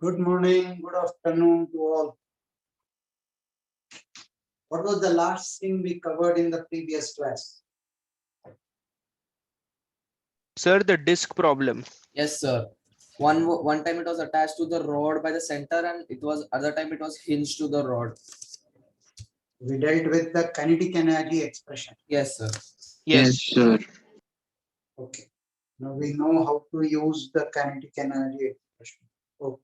Good morning, good afternoon to all. What was the last thing we covered in the previous class? Sir, the disk problem. Yes, sir. One time it was attached to the rod by the center, and it was other time it was hinged to the rod. We dealt with the kinetic energy expression. Yes, sir. Yes, sir. Okay. Now we know how to use the kinetic energy expression. Okay.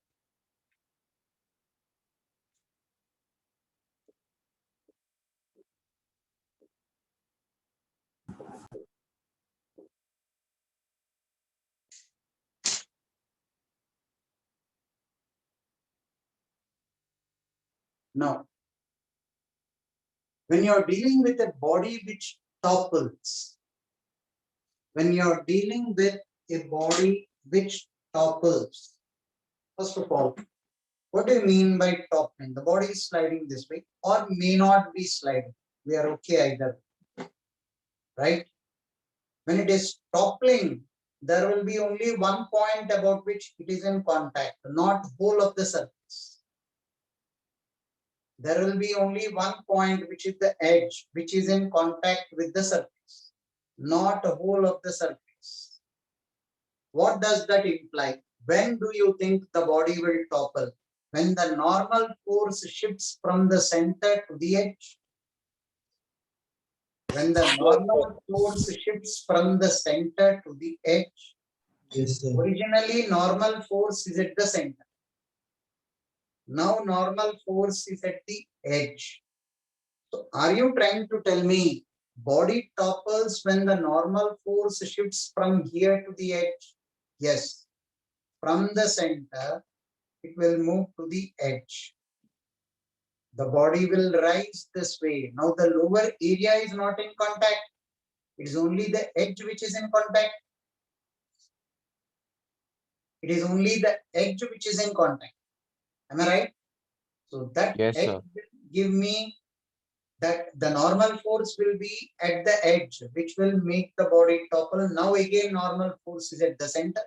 Now, when you are dealing with a body which topples, when you are dealing with a body which topples, first of all, what do you mean by toppling? The body is sliding this way or may not be sliding. We are okay either, right? When it is toppling, there will be only one point about which it is in contact, not whole of the surface. There will be only one point, which is the edge, which is in contact with the surface, not a whole of the surface. What does that imply? When do you think the body will topple? When the normal force shifts from the center to the edge? When the normal force shifts from the center to the edge? Yes, sir. Originally, normal force is at the center. Now, normal force is at the edge. So, are you trying to tell me body topples when the normal force shifts from here to the edge? Yes. From the center, it will move to the edge. The body will rise this way. Now, the lower area is not in contact. It is only the edge which is in contact. It is only the edge which is in contact. Am I right? So that Yes, edge sir. will give me that the normal force will be at the edge, which will make the body topple. Now again, normal force is at the center.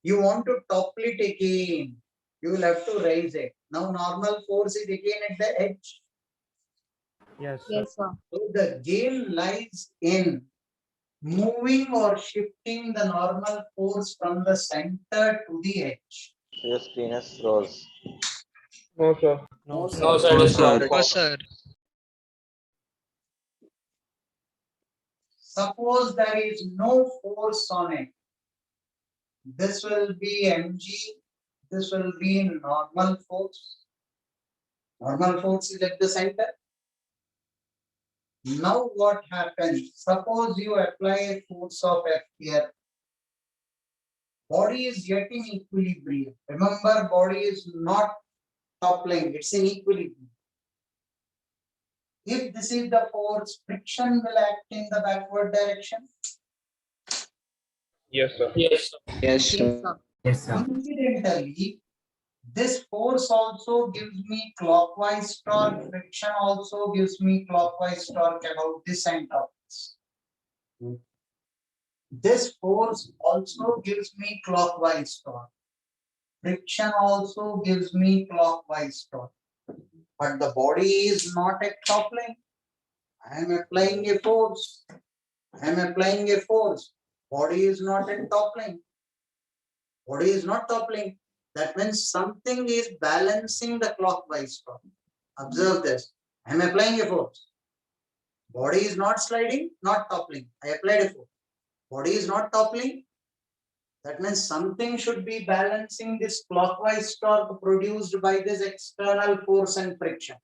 You want to topple it again. You will have to raise it. Now normal force is again at the edge. Yes, sir. Yes, sir. So the game lies in moving or shifting the normal force from the center to the edge. Your screen is froze. No, sir. No, sir. No, sir. No, It is sir. not. No, sir. Suppose there is no force on it. This will be mg. This will be normal force. Normal force is at the center. Now what happens? Suppose you apply a force of F here. Body is yet in equilibrium. Remember, body is not toppling, it's in equilibrium. If this is the force, friction will act in the backward direction. Yes, sir. Yes, sir. Yes, Yes, sir. Yes, sir. Incidentally, this force also gives me clockwise torque. Friction also gives me clockwise torque about this end of this. This force also gives me clockwise torque. Friction also gives me clockwise torque. But the body is not at toppling. I am applying a force. I am applying a force. Body is not at toppling. Body is not toppling. That means something is balancing the clockwise torque. Observe this. I am applying a force. Body is not sliding, not toppling. I applied a force. Body is not toppling. That means something should be balancing this clockwise torque produced by this external force and friction.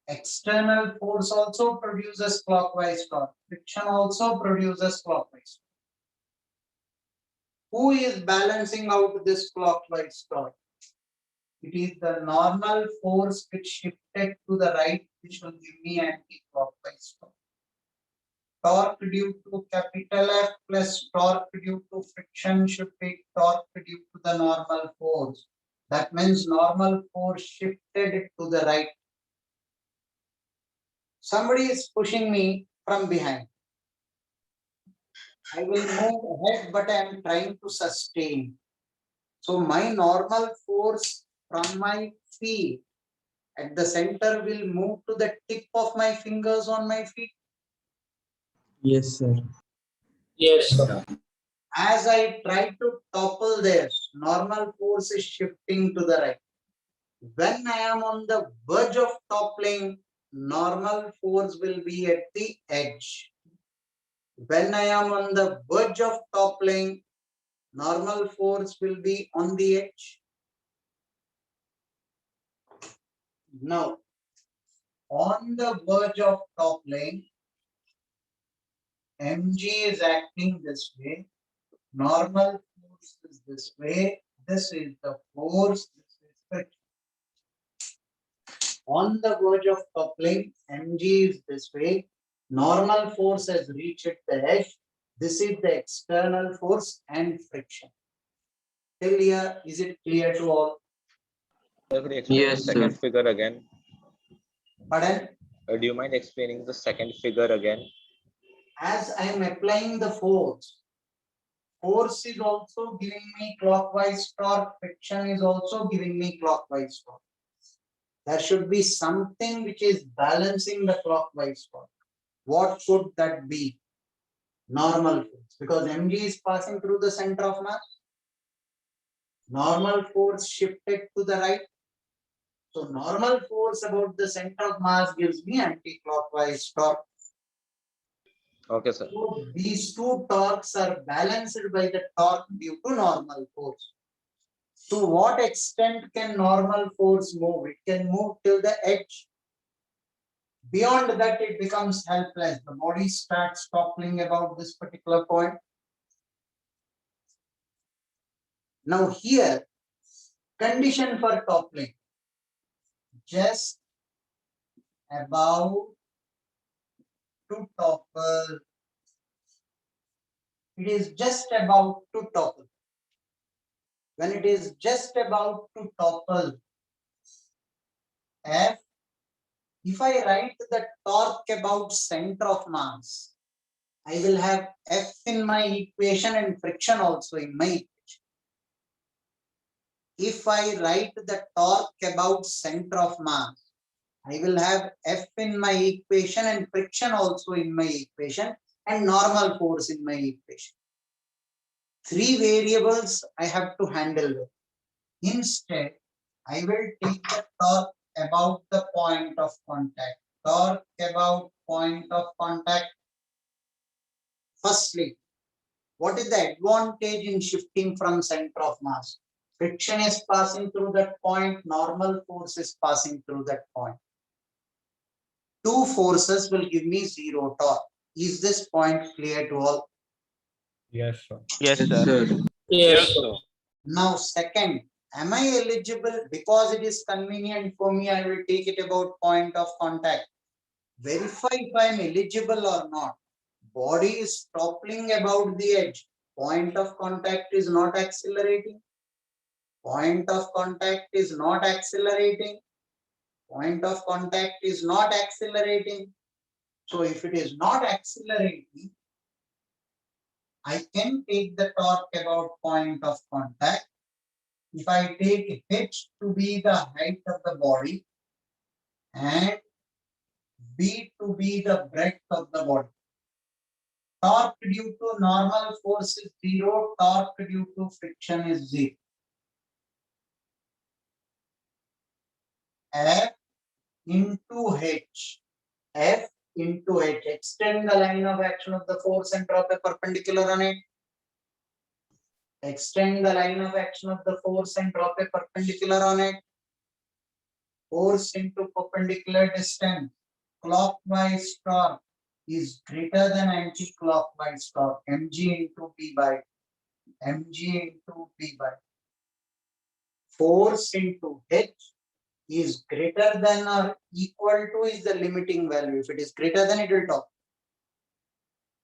External force also produces clockwise torque. Friction also produces clockwise. Who is balancing out this clockwise torque? It is the normal force which shifted to the right, which will give me anti-clockwise torque. Torque due to capital F plus torque due to friction should be torque due to the normal force. That means normal force shifted it to the right. Somebody is pushing me from behind. I will move ahead, but I am trying to sustain. So my normal force from my feet at the center will move to the tip of my fingers on my feet. Yes, sir. Yes, sir. As I try to topple this, normal force is shifting to the right. When I am on the verge of toppling, normal force will be at the edge. When I am on the verge of toppling, normal force will be on the edge. Now, on the verge of toppling, mg is acting this way. Normal force is this way. This is the force. This is friction. On the verge of toppling, mg is this way. Normal force has reached the edge. This is the external force and friction. Till here, is it clear to all? Sir, could you explain Yes, the second sir. figure again? Pardon? Do you mind explaining the second figure again? as I am applying the force is also giving me clockwise torque, friction is also giving me clockwise torque. There should be something which is balancing the clockwise torque. What should that be? Normal force, because mg is passing through the center of mass. Normal force shifted to the right. So normal force about the center of mass gives me anti-clockwise torque. Okay, sir. So these two torques are balanced by the torque due to normal force. To what extent can normal force move? It can move till the edge. Beyond that, it becomes helpless. The body starts toppling about this particular point. Now here, condition for toppling, just about to topple. It is just about to topple. When it is just about to topple, F, if I write the torque about center of mass, I will have F in my equation and friction also in my equation. If I write the torque about center of mass, I will have F in my equation and friction also in my equation and normal force in my equation. Three variables I have to handle with. Instead, I will take the torque about the point of contact. Torque about point of contact. Firstly, what is the advantage in shifting from center of mass? Friction is passing through that point, normal force is passing through that point. Two forces will give me zero torque. Is this point clear to all? Yes, sir. Yes, sir. Yes, sir. Now, second, am I eligible? Because it is convenient for me, I will take it about point of contact. Verify if I am eligible or not. Body is toppling about the edge. Point of contact is not accelerating. Point of contact is not accelerating. Point of contact is not accelerating. So if it is not accelerating, I can take the torque about point of contact. If I take h to be the height of the body and b to be the breadth of the body, torque due to normal force is zero, torque due to friction is zero. F into h. F into h. Extend the line of action of the force and drop a perpendicular on it. Extend the line of action of the force and drop a perpendicular on it. Force into perpendicular distance. Clockwise torque is greater than anti-clockwise torque. Mg into P by mg into P by. Force into h is greater than or equal to is the limiting value. If it is greater than, it will top.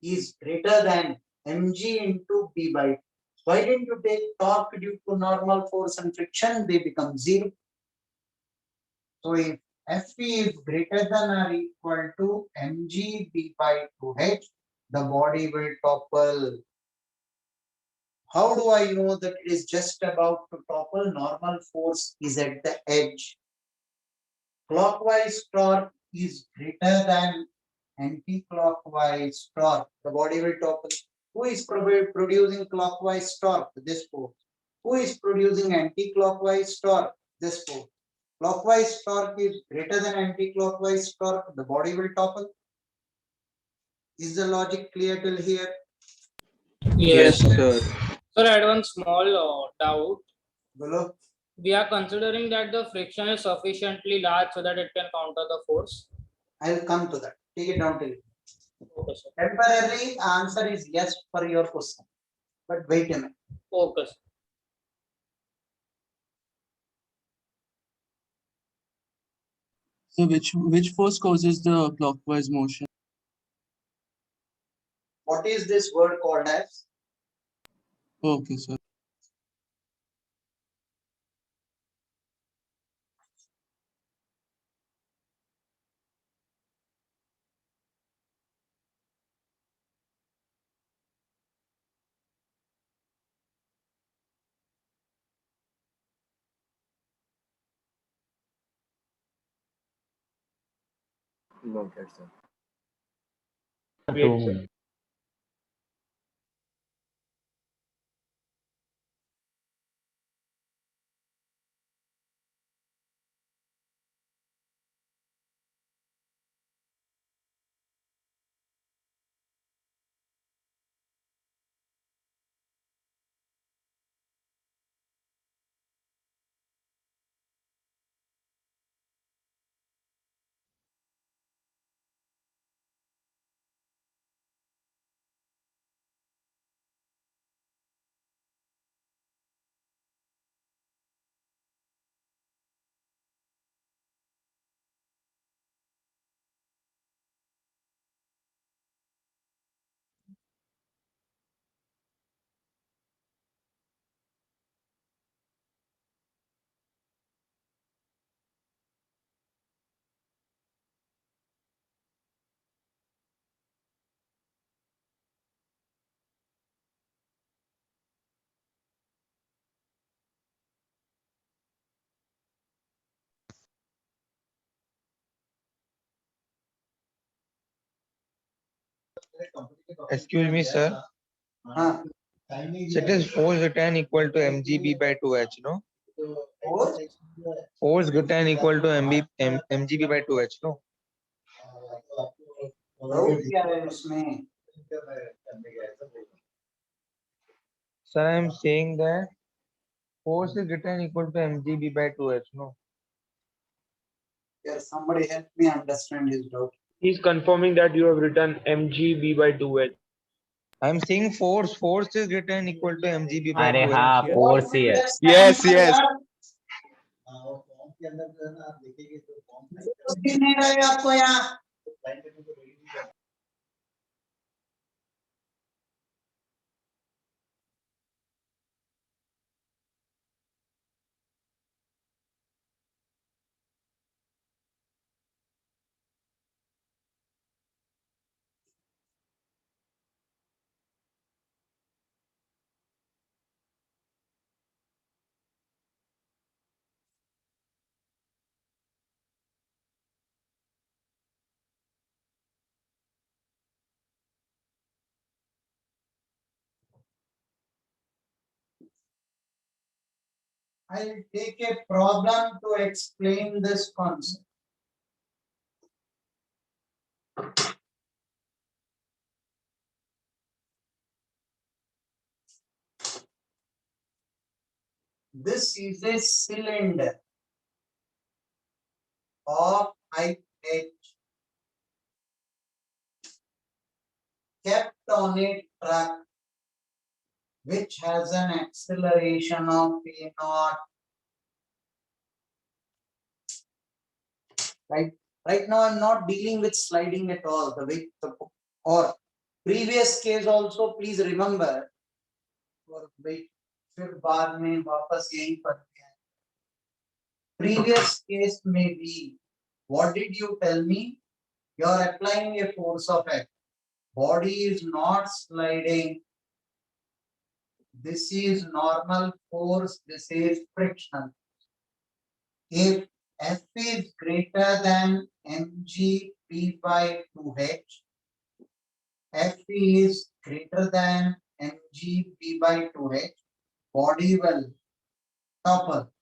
Is greater than mg into P by. Why didn't you take torque due to normal force and friction? They become zero. So if Fp is greater than or equal to mg B by 2h, the body will topple. How do I know that it is just about to topple? Normal force is at the edge. Clockwise torque is greater than anti-clockwise torque. The body will topple. Who is producing clockwise torque? This force. Who is producing anti-clockwise torque? This force. Clockwise torque is greater than anti-clockwise torque. The body will topple. Is the logic clear till here? Yes, sir. Sir, I had one small doubt. Below. We are considering that the friction is sufficiently large so that it can counter the force. I will come to that. Take it down till you. Okay, sir. Temporarily, answer is yes for your question. But wait a minute. Okay, sir. So which force causes the clockwise motion? What is this word called as? Okay, sir. Noted, sir. Wait, sir. Excuse me, sir. Huh. So it is force return equal to mgb by 2h, no? Force? Force return equal to mgb by 2h, no? Doubt क्या है इसमें? Sir, I am saying that force is return equal to mgb by 2h, no? Here, somebody help me understand his doubt. He's confirming that you have written mgb by 2h. I am saying force is return equal to mgb by अरे 2h. हाँ here. Force ही है. Yes, yes. दिख नहीं रहा है आपको यहाँ? I'll take a problem to explain this concept. This is a cylinder of height h kept on a truck which has an acceleration of p naught. Right now I'm not dealing with sliding at all. The way or previous case also, please remember. और wait, फिर बाद में वापस यही पढ़ते हैं. Previous case may be, what did you tell me? You are applying a force of F. Body is not sliding. This is normal force. This is frictional. If F is greater than mg p by 2h, F is greater than mg p by 2h, body will topple,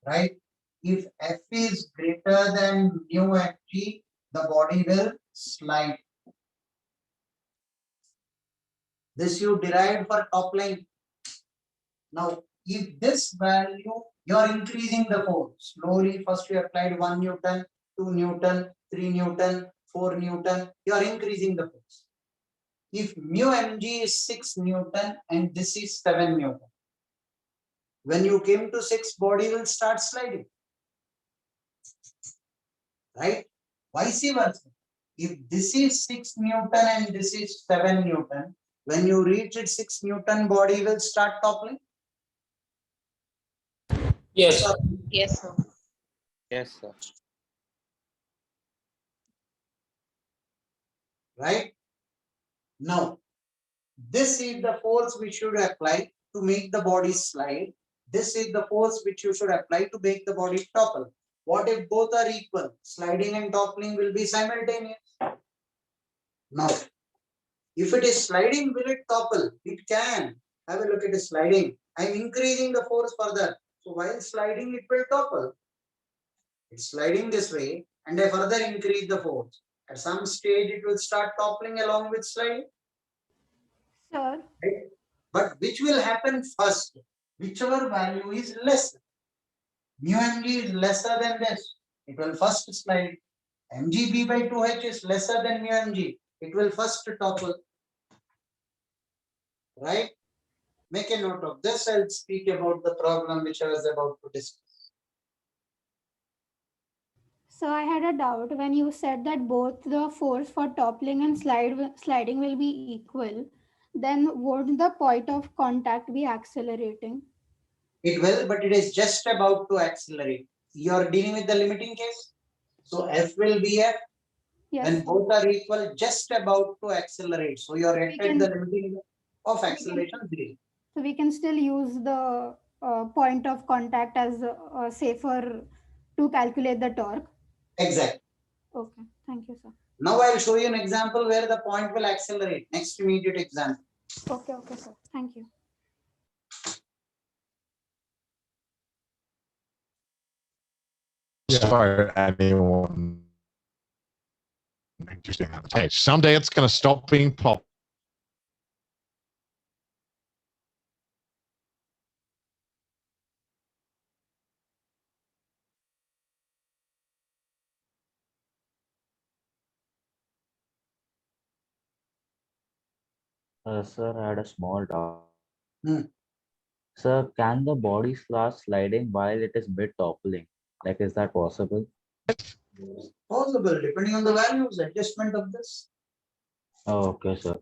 right? If F is greater than mu mg, the body will slide. This you derived for toppling. Now, if this value, you are increasing the force. Slowly, first you applied 1 Newton, 2 Newton, 3 Newton, 4 Newton, you are increasing the force. If mu mg is 6 Newton and this is 7 Newton, when you came to 6, body will start sliding. Right? Vice versa. If this is 6 Newton and this is 7 Newton, when you reach it 6 Newton, body will start toppling. Yes. Yes, sir. Yes, sir. Right? Now, this is the force we should apply to make the body slide. This is the force which you should apply to make the body topple. What if both are equal? Sliding and toppling will be simultaneous. Now, if it is sliding, will it topple? It can. Have a look at it sliding. I'm increasing the force further. So while sliding, it will topple. It's sliding this way, and I further increase the force. At some stage, it will start toppling along with sliding. Sir, Right? But which will happen first? Whichever value is less. Mu mg is lesser than this. It will first slide. mgb by 2h is lesser than mu mg. It will first topple. Right? Make a note of this. I'll speak about the problem which I was about to discuss. so I had a doubt when you said that both the force for toppling and sliding will be equal. Then won't the point of contact be accelerating? It will, but it is just about to accelerate. You're dealing with the limiting case. So F will be F. Yes. When sir. both are equal, just about to accelerate. So you're at can- the limiting of acceleration 0. So we can still use the point of contact as safer to calculate the torque. Exactly. Okay, thank you, sir. Now I'll show you an example where the point will accelerate. Next immediate example. Okay, sir. Thank you. For anyone interesting on the page. Someday it's going to stop being pop. Sir, I had a small doubt. Hmm. Sir, can the body start sliding while it is mid toppling? Like, is that possible? Possible, depending on the values, adjustment of this. Oh, okay, sir.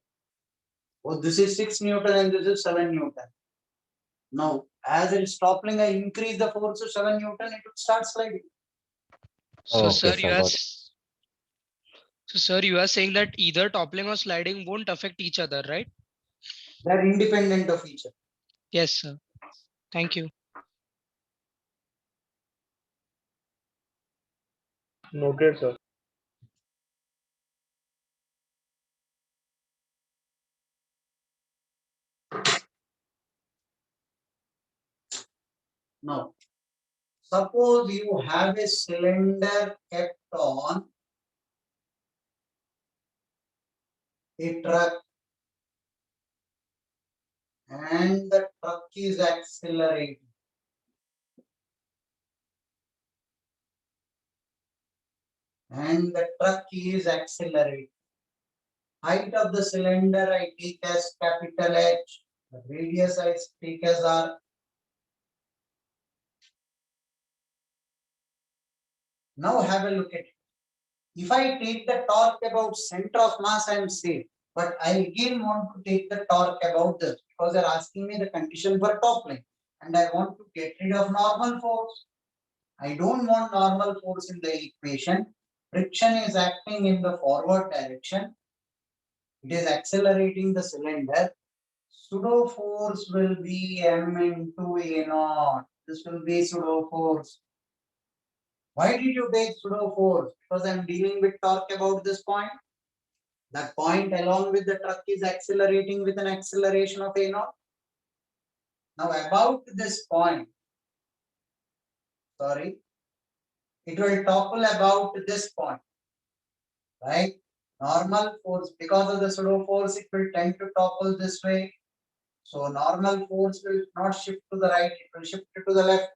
Oh, this is 6 Newton and this is 7 Newton. Now, as it's toppling, I increase the force to 7 Newton, it will start sliding. So, Okay, sir, sir, you are got it. so, sir, you are saying that either toppling or sliding won't affect each other, right? They're independent of each other. Yes, sir. Thank you. Noted, sir. Now, suppose you have a cylinder kept on a truck and the truck is accelerating. And the truck is accelerating. Height of the cylinder I take as capital H. The radius I take as R. Now have a look at it. If I take the torque about center of mass, I am safe. But I again want to take the torque about this because they're asking me the condition for toppling. And I want to get rid of normal force. I don't want normal force in the equation. Friction is acting in the forward direction. It is accelerating the cylinder. Pseudo force will be M into A naught. This will be pseudo force. Why did you take pseudo force? Because I'm dealing with torque about this point. That point along with the truck is accelerating with an acceleration of A naught. Now about this point, sorry, it will topple about this point, right? Normal force, because of the pseudo force, it will tend to topple this way. So normal force will not shift to the right, it will shift to the left.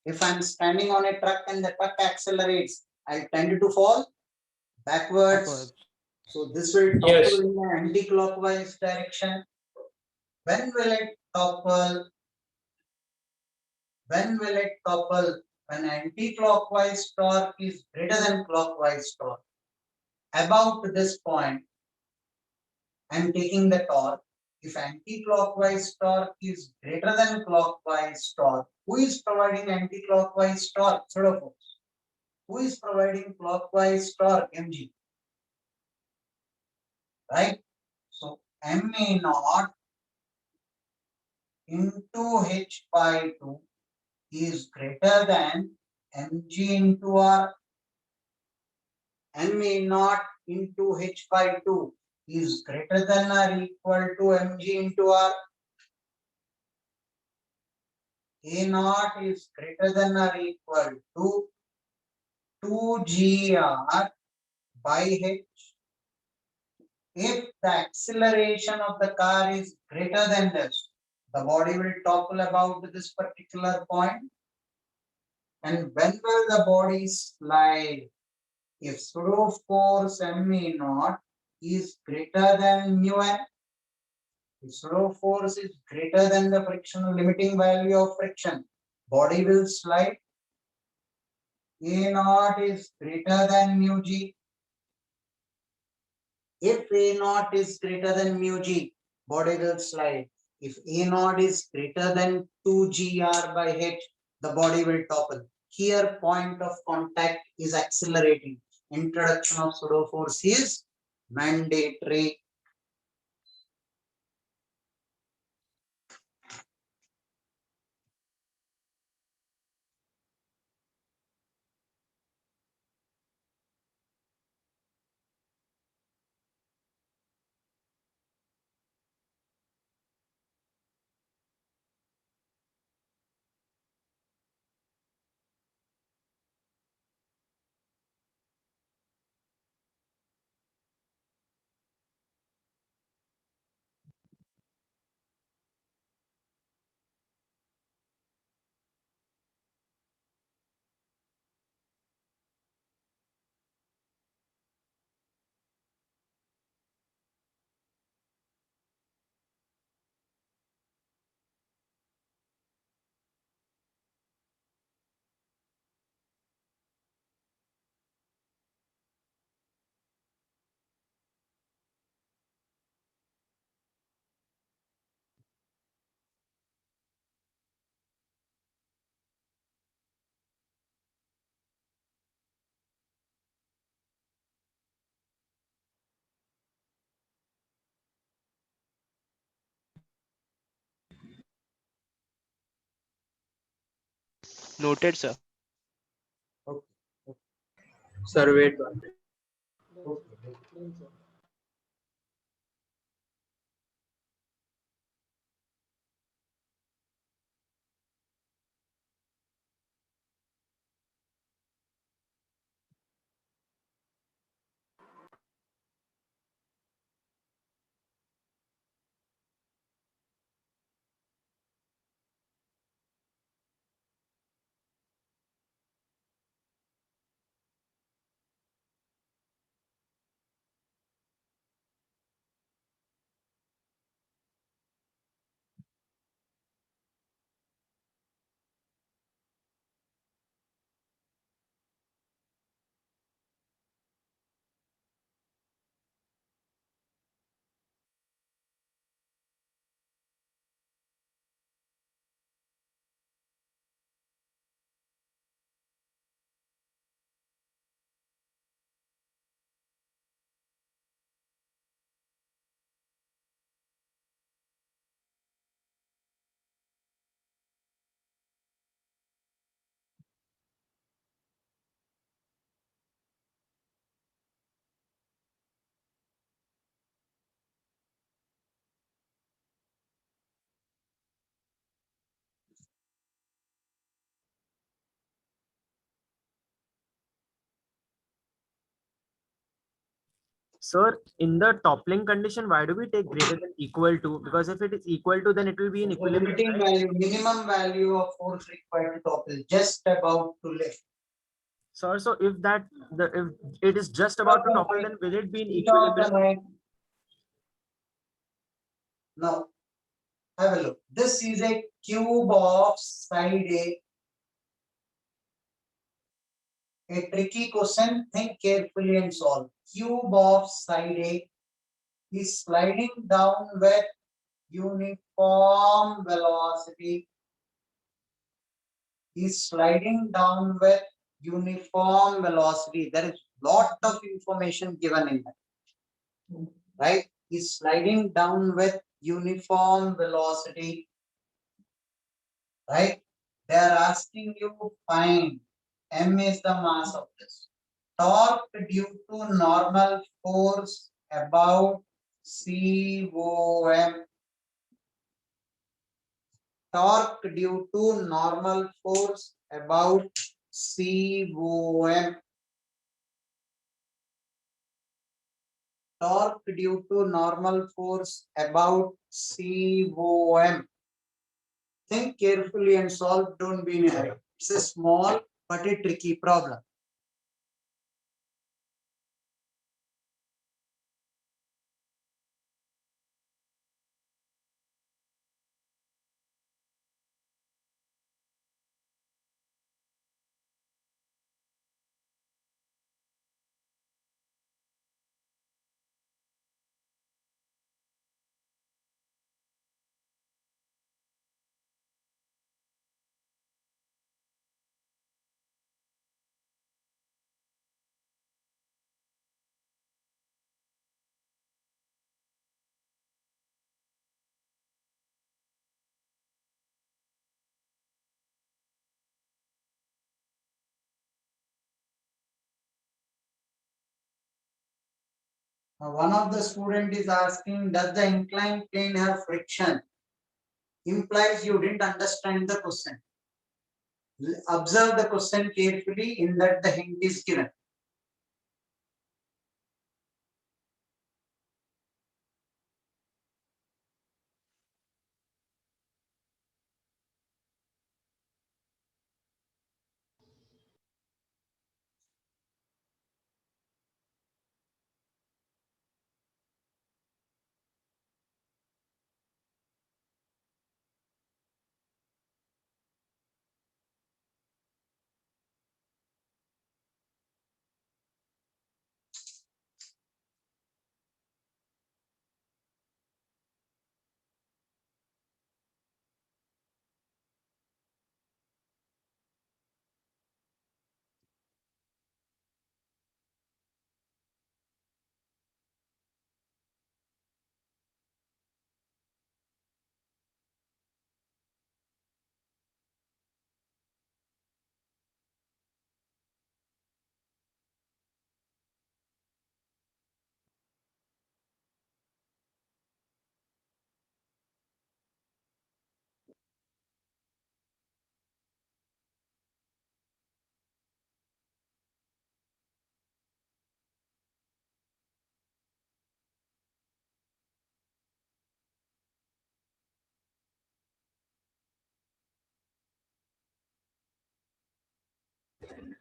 If I'm standing on a truck and the truck accelerates, I tend to fall backwards. So this will topple Yes. in the anti-clockwise direction. When will it topple? When will it topple? When anti-clockwise torque is greater than clockwise torque. About this point, I'm taking the torque. If anti-clockwise torque is greater than clockwise torque, who is providing anti-clockwise torque? Pseudo force. Who is providing clockwise torque? mg. Right? So ma naught into h by 2 is greater than mg into r, ma naught into h by 2 is greater than or equal to mg into r. A naught is greater than or equal to 2gr by h. If the acceleration of the car is greater than this, the body will topple about this particular point. And when will the body slide? If pseudo force ma naught is greater than mu n, if pseudo force is greater than the frictional limiting value of friction, body will slide. A naught is greater than mu g. If A naught is greater than mu g, body will slide. If A naught is greater than 2gr by h, the body will topple. Here, point of contact is accelerating. Introduction of pseudo force is mandatory. Noted, sir. Okay. Sir, wait. Okay. Sir, in the toppling condition, why do we take greater than equal to? Because if it is equal to, then it will be in The equilibrium, limiting right? value, minimum value of force required to topple, just about to lift. Sir, so if that if it is just about to topple, then will it be in Switch off the equilibrium? light. Now, have a look. This is a cube of side A. A tricky question. Think carefully and solve. Cube of side A is sliding down with uniform velocity. Is sliding down with uniform velocity. There is lot of information given in that. Right? Is sliding down with uniform velocity. Right? They are asking you to find M is the mass of this. Torque due to normal force about COM. Torque due to normal force about COM. Torque due to normal force about COM. Think carefully and solve, don't be in a hurry. It's a small but a tricky problem. Now, one of the student is asking, does the inclined plane have friction? Implies you didn't understand the question. Observe the question carefully, in that the hint is given.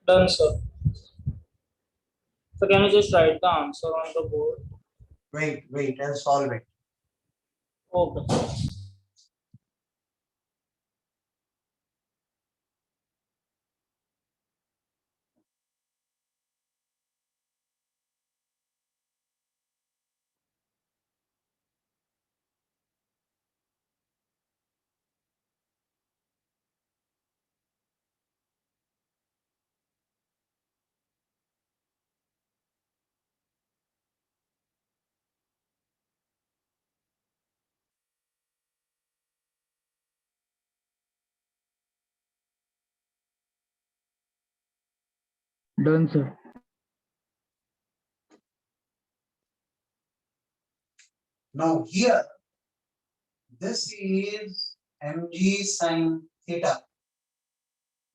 Done, sir. So can you just write the answer on the board? Wait, I'll solve it. Okay. Done, sir. Now here, this is mg sine theta.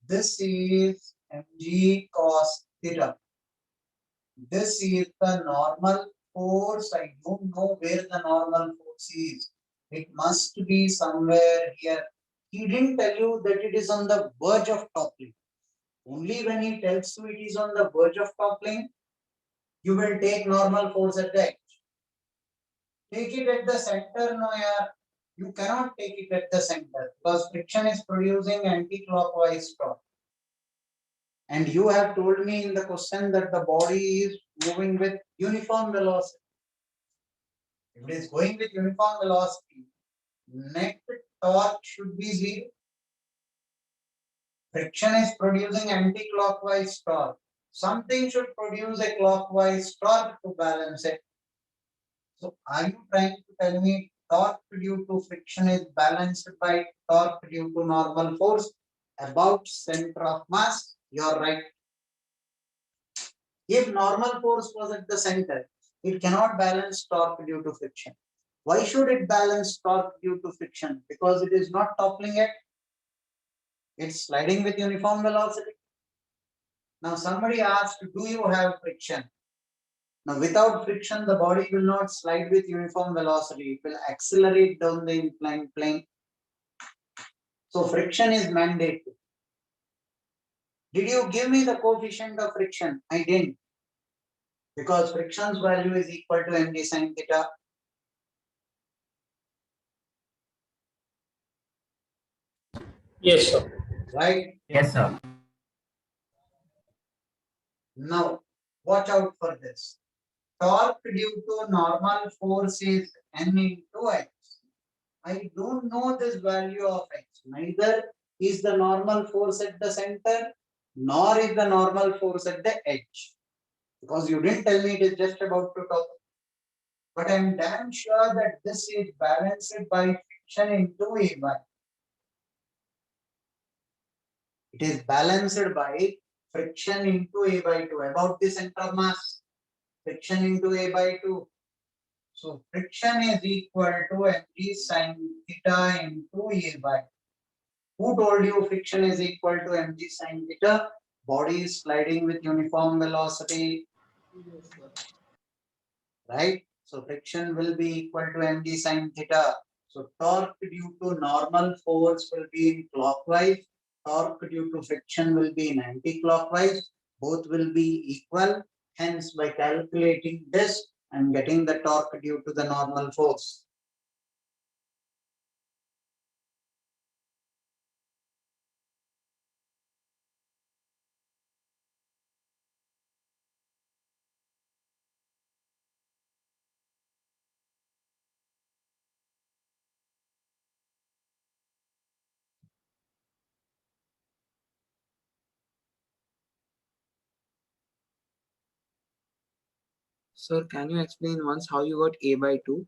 This is mg cos theta. This is the normal force. I don't know where the normal force is. It must be somewhere here. He didn't tell you that it is on the verge of toppling. Only when he tells you it is on the verge of toppling, you will take normal force at the edge. Take it at the center, no yaar. You cannot take it at the center because friction is producing anti-clockwise torque. And you have told me in the question that the body is moving with uniform velocity. If it is going with uniform velocity, net torque should be zero. Friction is producing anti-clockwise torque. Something should produce a clockwise torque to balance it. So are you trying to tell me torque due to friction is balanced by torque due to normal force about center of mass? You're right. If normal force was at the center, it cannot balance torque due to friction. Why should it balance torque due to friction? Because it is not toppling it. It's sliding with uniform velocity. Now somebody asked, do you have friction? Now without friction, the body will not slide with uniform velocity. It will accelerate down the inclined plane. So friction is mandatory. Did you give me the coefficient of friction? I didn't. Because friction's value is equal to mg sin theta. Yes, sir. Right? Yes, sir. Now, watch out for this. Torque due to normal force is n into x. I don't know this value of x. Neither is the normal force at the center, nor is the normal force at the edge. Because you didn't tell me it is just about to top. But I'm damn sure that this is balanced by friction into Ay. It is balanced by friction into A by 2, about the center of mass. Friction into A by 2. So friction is equal to mg sin theta into A by 2. Who told you friction is equal to mg sin theta? Body is sliding with uniform velocity. Right? So friction will be equal to mg sin theta. So torque due to normal force will be in clockwise. Torque due to friction will be in anti-clockwise. Both will be equal. Hence, by calculating this, I'm getting the torque due to the normal force. Sir, can you explain once how you got A by 2?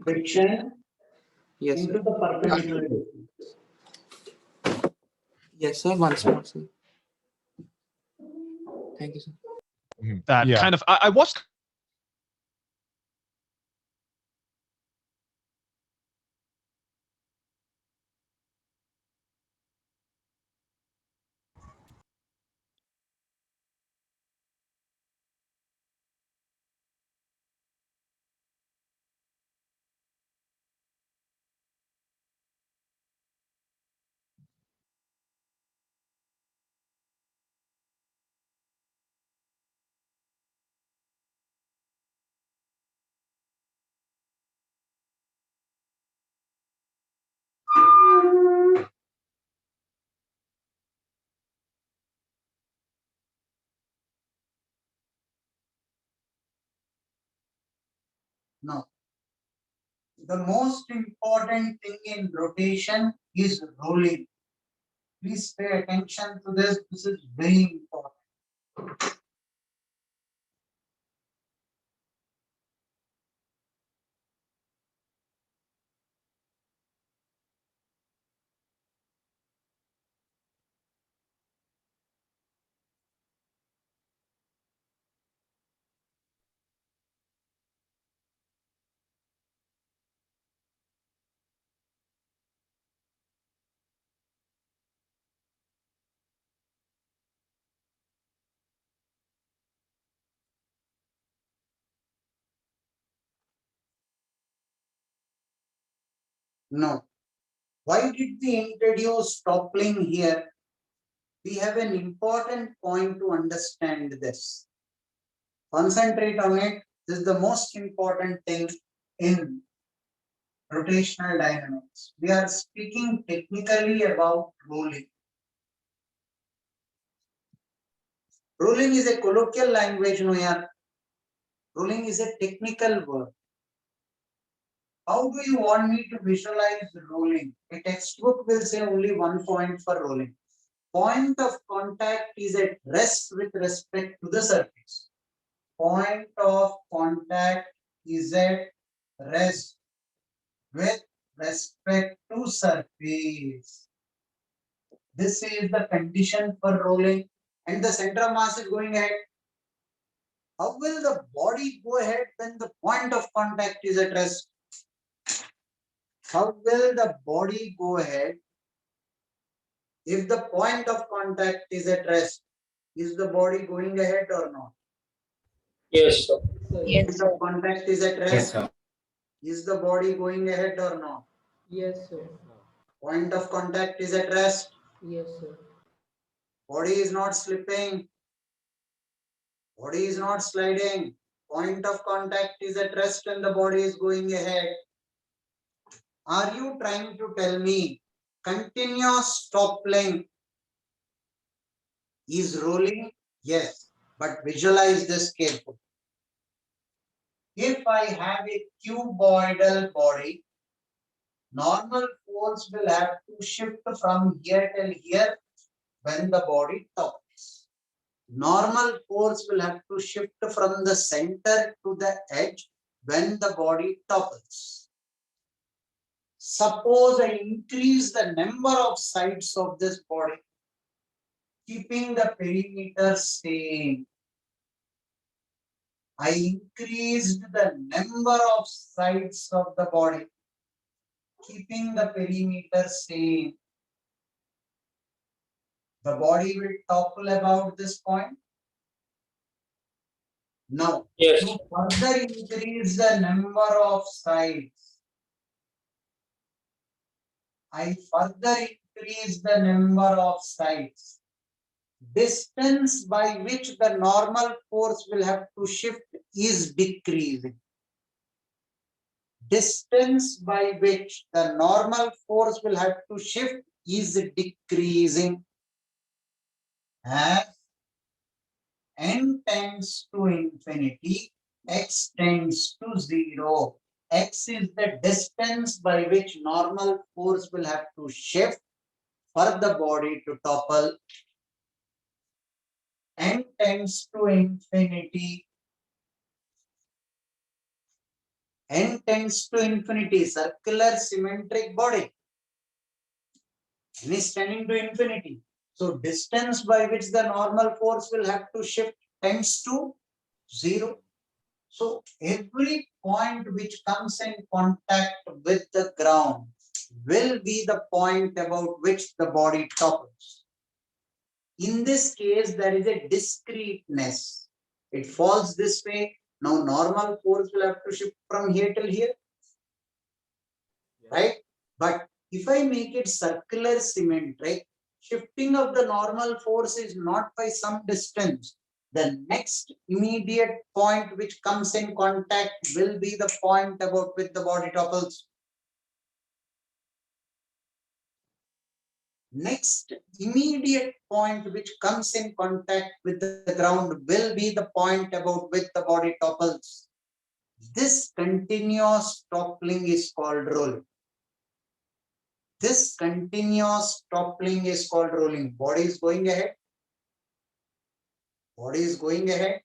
Friction Yes, into sir. the perpendicular distance. Yes, sir. Once more, sir. Thank you, sir. That kind of, I was No. The most important thing in rotation is rolling. Please pay attention to this. This is very important. No. Why did we introduce toppling here? We have an important point to understand this. Concentrate on it. This is the most important thing in rotational dynamics. We are speaking technically about rolling. Rolling is a colloquial language, no yaar. Rolling is a technical word. How do you want me to visualize rolling? A textbook will say only one point for rolling. Point of contact is at rest with respect to the surface. Point of contact is at rest with respect to surface. This is the condition for rolling, and the center of mass is going ahead. How will the body go ahead when the point of contact is at rest? How will the body go ahead if the point of contact is at rest? Is the body going ahead or not? Yes, sir. Point of contact is at rest. Is the body going ahead or not? Yes, sir. Point of contact is at rest. Yes, sir. Body is not slipping. Body is not sliding. Point of contact is at rest and the body is going ahead. Are you trying to tell me continuous toppling is rolling? Yes, but visualize this carefully. If I have a cuboidal body, normal force will have to shift from here till here when the body topples. Normal force will have to shift from the center to the edge when the body topples. Suppose I increase the number of sides of this body, keeping the perimeter same. I increased the number of sides of the body, keeping the perimeter same. The body will topple about this point. Now, Yes. to further increase the number of sides, I further increase the number of sides. Distance by which the normal force will have to shift is decreasing. Distance by which the normal force will have to shift is decreasing. As n tends to infinity, x tends to 0. X is the distance by which normal force will have to shift for the body to topple. N tends to infinity. N tends to infinity, circular symmetric body. N is tending to infinity. So distance by which the normal force will have to shift tends to 0. So every point which comes in contact with the ground will be the point about which the body topples. In this case, there is a discreteness. It falls this way. Now normal force will have to shift from here till here. Right? But if I make it circular symmetric, shifting of the normal force is not by some distance. The next immediate point which comes in contact will be the point about which the body topples. Next immediate point which comes in contact with the ground will be the point about which the body topples. This continuous toppling is called rolling. This continuous toppling is called rolling. Body is going ahead. Body is going ahead.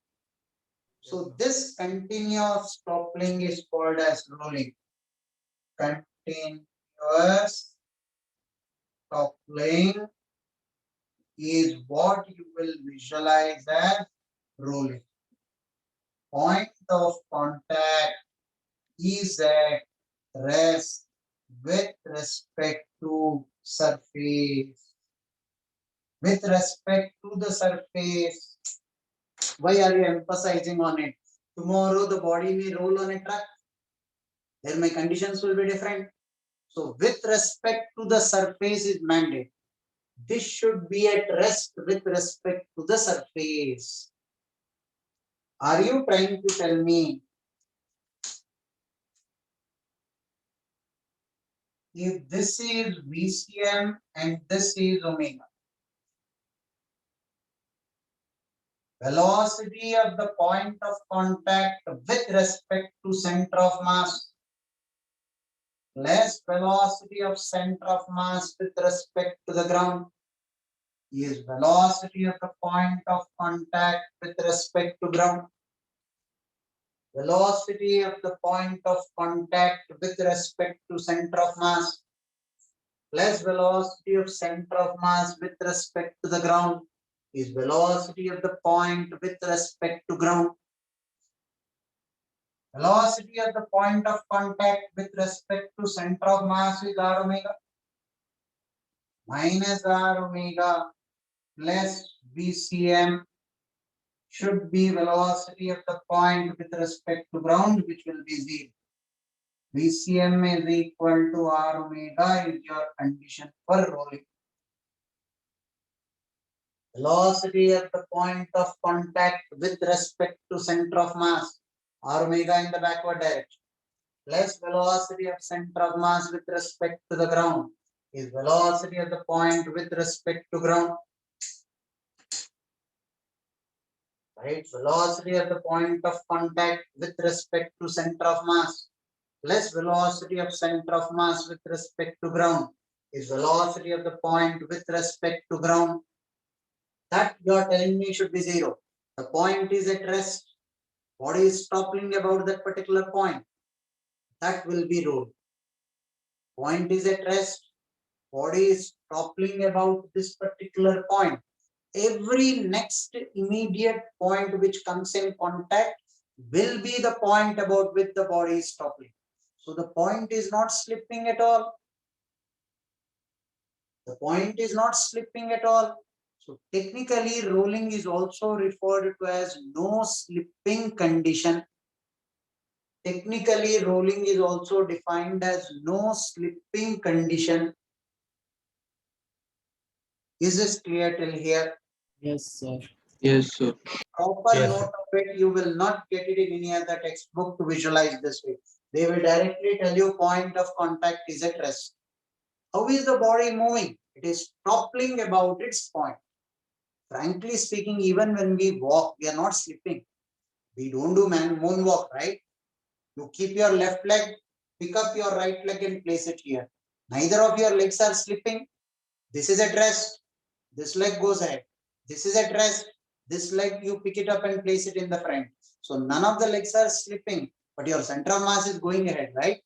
So this continuous toppling is called as rolling. Continuous toppling is what you will visualize as rolling. Point of contact is at rest with respect to surface. With respect to the surface. Why are you emphasizing on it? Tomorrow the body may roll on a truck. Then my conditions will be different. So with respect to the surface is mandate. This should be at rest with respect to the surface. Are you trying to tell me if this is VCM and this is omega? Velocity of the point of contact with respect to center of mass less velocity of center of mass with respect to the ground is velocity of the point of contact with respect to ground. Velocity of the point of contact with respect to center of mass plus velocity of center of mass with respect to the ground is velocity of the point with respect to ground. Velocity at the point of contact with respect to center of mass is r omega minus r omega plus VCM should be velocity at the point with respect to ground, which will be 0. VCM is equal to r omega is your condition for rolling. Velocity at the point of contact with respect to center of mass, r omega in the backward direction, plus velocity of center of mass with respect to the ground is velocity at the point with respect to ground. Right? Velocity at the point of contact with respect to center of mass plus velocity of center of mass with respect to ground is velocity of the point with respect to ground. That you are telling me should be 0. The point is at rest. Body is toppling about that particular point. That will be rolled. Point is at rest. Body is toppling about this particular point. Every next immediate point which comes in contact will be the point about which the body is toppling. So the point is not slipping at all. The point is not slipping at all. So technically rolling is also referred to as no slipping condition. Technically rolling is also defined as no slipping condition. Is this clear till here? Yes, sir. Yes, sir. Proper Yes, note of it, you will not get it in any other textbook to visualize this way. They will directly tell you point of contact is at rest. How is the body moving? It is toppling about its point. Frankly speaking, even when we walk, we are not slipping. We don't do moonwalk, right? You keep your left leg, pick up your right leg and place it here. Neither of your legs are slipping. This is at rest. This leg goes ahead. This is at rest. This leg, you pick it up and place it in the front. So none of the legs are slipping, but your center of mass is going ahead, right?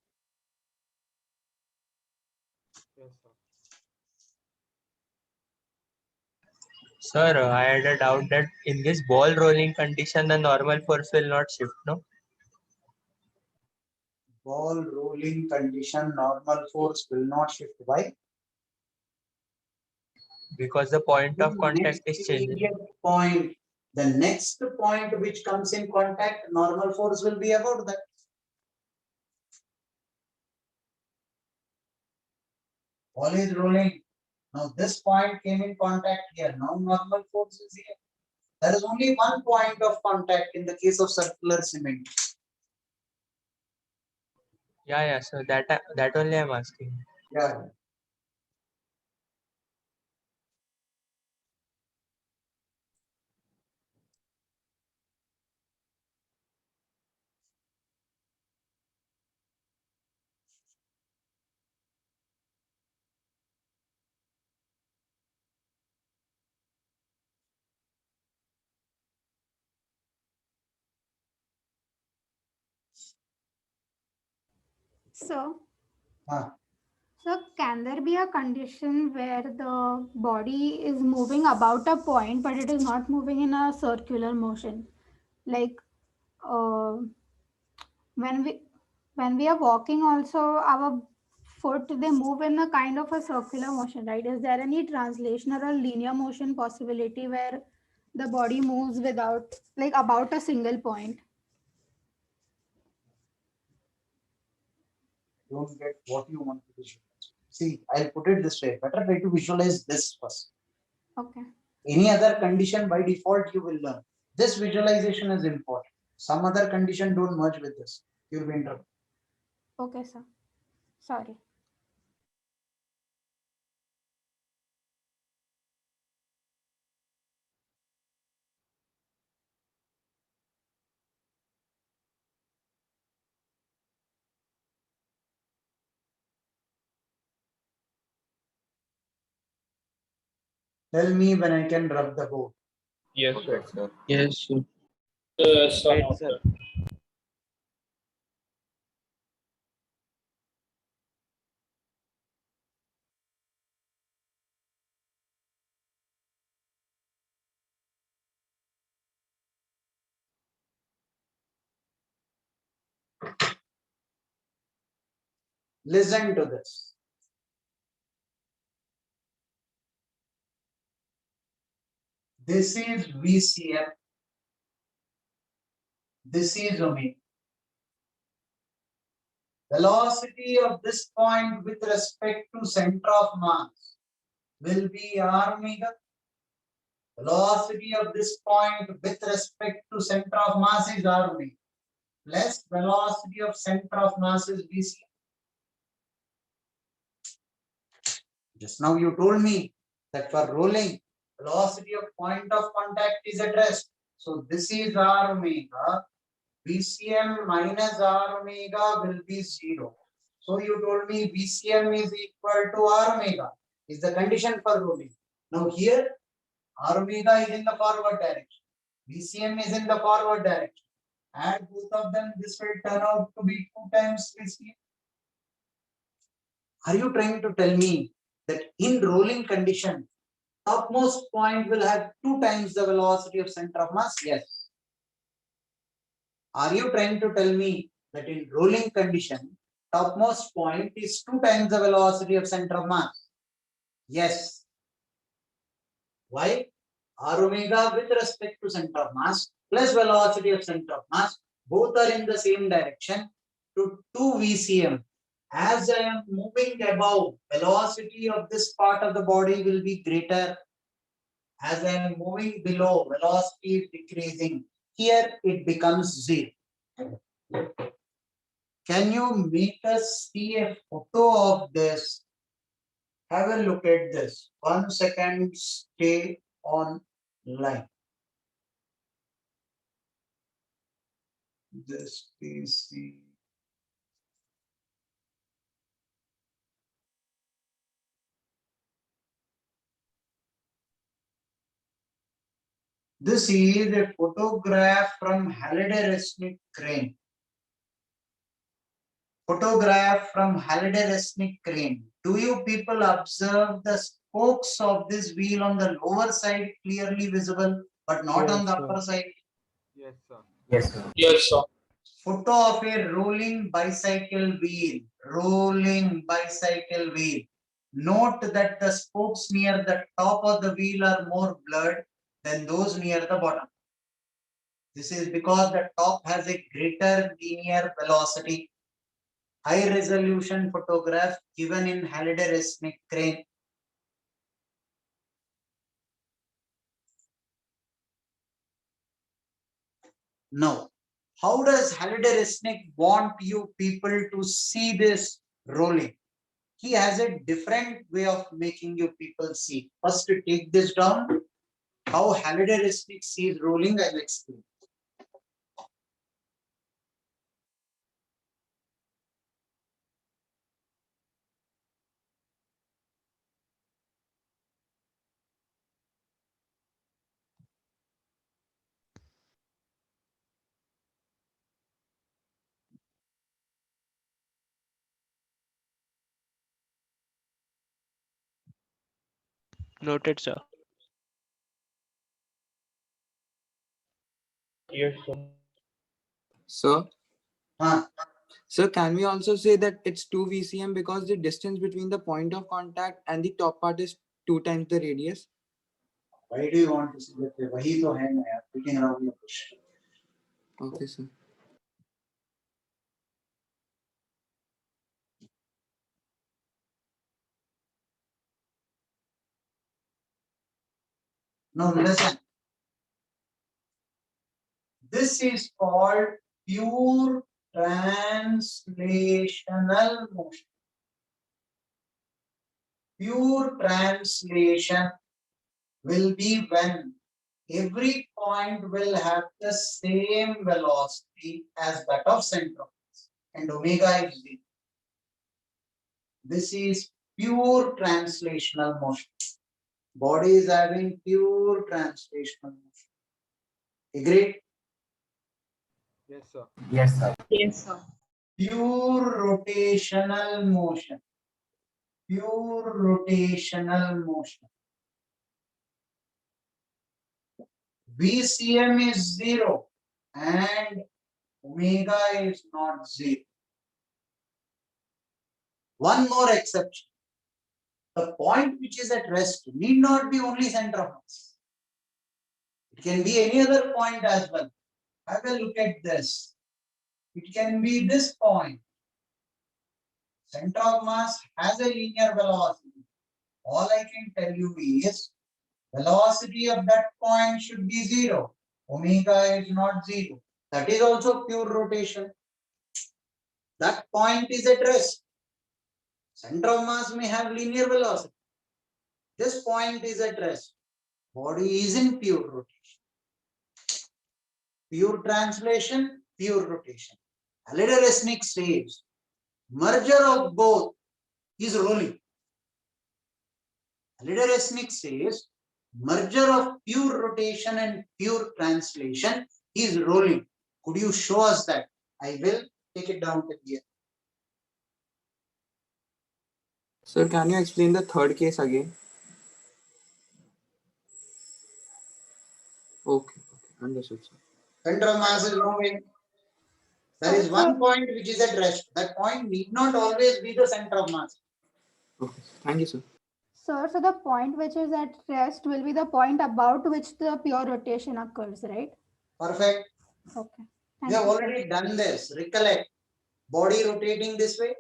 Sir, I had a doubt that in this ball rolling condition, the normal force will not shift, no? Ball rolling condition, normal force will not shift. Why? Because the point of contact Next is changing. immediate point, the next point which comes in contact, normal force will be about that. Ball is rolling. Now this point came in contact here. Now normal force is here. There is only one point of contact in the case of circular cement. Yeah, so that only I'm asking. Yeah. So, Ah. so can there be a condition where the body is moving about a point, but it is not moving in a circular motion? Like uh, when we are walking, also our foot they move in a kind of a circular motion, right? Is there any translational or linear motion possibility where the body moves without like about a single point? Don't get what you want to visualize. See, I'll put it this way. Better try to visualize this first. Okay. Any other condition by default you will learn. This visualization is important. Some other condition don't merge with this. You'll be in trouble. Okay, sir. Sorry. Tell me when I can rub the board. Yes, Okay, sir. Yes, sir. Yes, Right, sir. sir. Listen to this. This is VCM. This is omega. Velocity of this point with respect to center of mass will be r omega. Velocity of this point with respect to center of mass is r omega. Less velocity of center of mass is VCM. Just now you told me that for rolling, velocity of point of contact is at rest. So this is r omega. VCM minus r omega will be 0. So you told me VCM is equal to r omega is the condition for rolling. Now here r omega is in the forward direction. VCM is in the forward direction. Add both of them, this will turn out to be 2 times VCM. Are you trying to tell me that in rolling condition, topmost point will have 2 times the velocity of center of mass? Yes. Are you trying to tell me that in rolling condition, topmost point is 2 times the velocity of center of mass? Yes. Why? R omega with respect to center of mass plus velocity of center of mass, both are in the same direction to 2 VCM. As I am moving above, velocity of this part of the body will be greater. As I am moving below, velocity is decreasing. Here it becomes 0. Can you make us see a photo of this? Have a look at this. 1 second, stay on line. This PC. This is a photograph from Halliday-Resnick crane. Photograph from Halliday-Resnick crane. Do you people observe the spokes of this wheel on the lower side clearly visible, but not on the upper side? Yes, sir. Yes, sir. Yes, sir. Photo of a rolling bicycle wheel. Rolling bicycle wheel. Note that the spokes near the top of the wheel are more blurred than those near the bottom. This is because the top has a greater linear velocity. High resolution photograph given in Halliday-Resnick crane. Now, how does Halliday-Resnick want you people to see this rolling? He has a different way of making you people see. First, to take this down. How Halliday-Resnick sees rolling, I will explain. Noted, sir. Yes, sir. So, Huh? so can we also say that it's 2 VCM because the distance between the point of contact and the top part is 2 times the radius? Why do you want to see that? वही तो है ना यार, beating around the bush. Okay, sir. Now listen. This is called pure translational motion. Pure translation will be when every point will have the same velocity as that of center of mass, and omega is 0. This is pure translational motion. Body is having pure translational motion. Agreed? Yes, sir. Yes, sir. Yes, sir. Pure rotational motion. Pure rotational motion. VCM is 0 and omega is not 0. One more exception. The point which is at rest need not be only center of mass. It can be any other point as well. Have a look at this. It can be this point. Center of mass has a linear velocity. All I can tell you is velocity of that point should be 0. Omega is not 0. That is also pure rotation. That point is at rest. Center of mass may have linear velocity. This point is at rest. Body is in pure rotation. Pure translation, pure rotation. Alder-Resnick says merger of both is rolling. Alder-Resnick says merger of pure rotation and pure translation is rolling. Could you show us that? I will take it down to here. Sir, can you explain the third case again? Okay, understood, sir. Center of mass is moving. There is one point which is at rest. That point need not always be the center of mass. Okay, thank you, sir. Sir, so the point which is at rest will be the point about which the pure rotation occurs, right? Perfect. Okay. We have already done this. Recollect. Body rotating this way.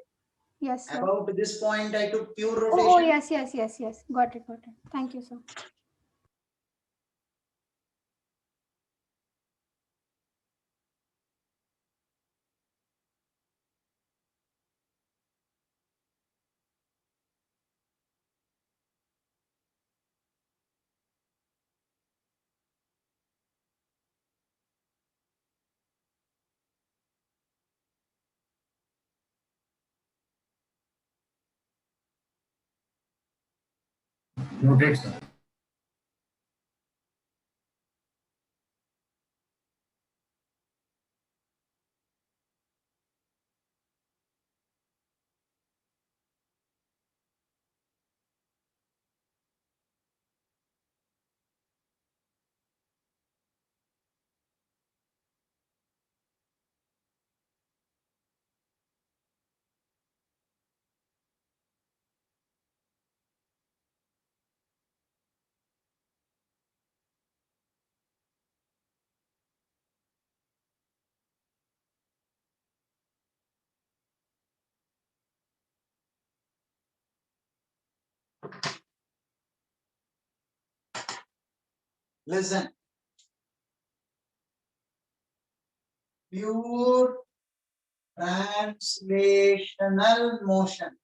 Yes, sir. About this point, I took pure rotation. Oh, yes. Got it. Thank you, sir. Noted, sir. Listen. Pure translational motion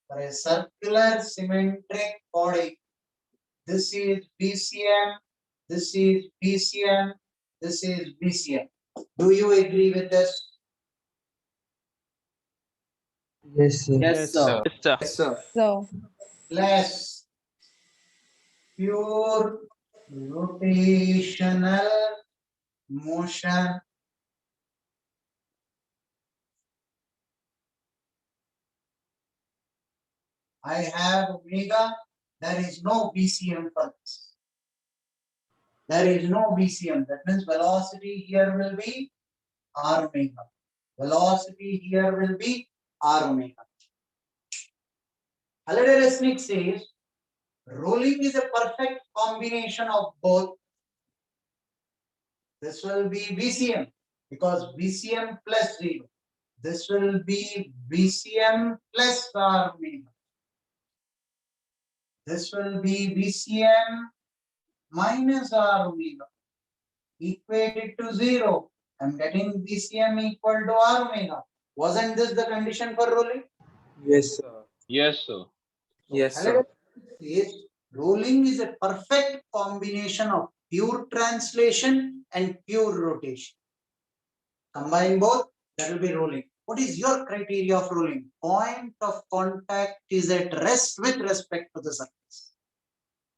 for a circular symmetric body. This is BCM, this is BCM, this is BCM. Do you agree with this? Yes, sir. Yes, sir. Yes, sir. Less pure rotational motion. I have omega. There is no BCM for this. There is no BCM. That means velocity here will be R omega. Velocity here will be R omega. Alder-Resnick says rolling is a perfect combination of both. This will be BCM because BCM plus 0. This will be BCM plus R omega. This will be BCM minus R omega. Equated to 0. I'm getting BCM equal to R omega. Wasn't this the condition for rolling? Yes, sir. Yes, sir. Yes, sir. Rolling is a perfect combination of pure translation and pure rotation. Combine both, that will be rolling. What is your criteria of rolling? Point of contact is at rest with respect to the surface.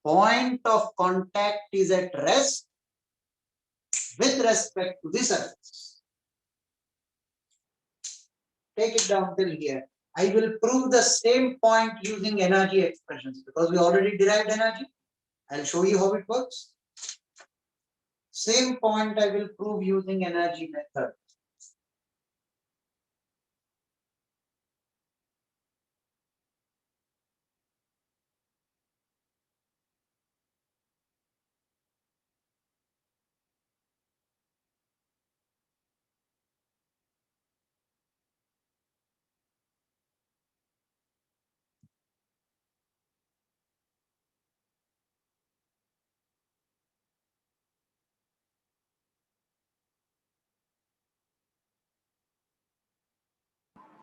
Point of contact is at rest with respect to the surface. Take it down till here. I will prove the same point using energy expressions because we already derived energy. I'll show you how it works. Same point I will prove using energy method.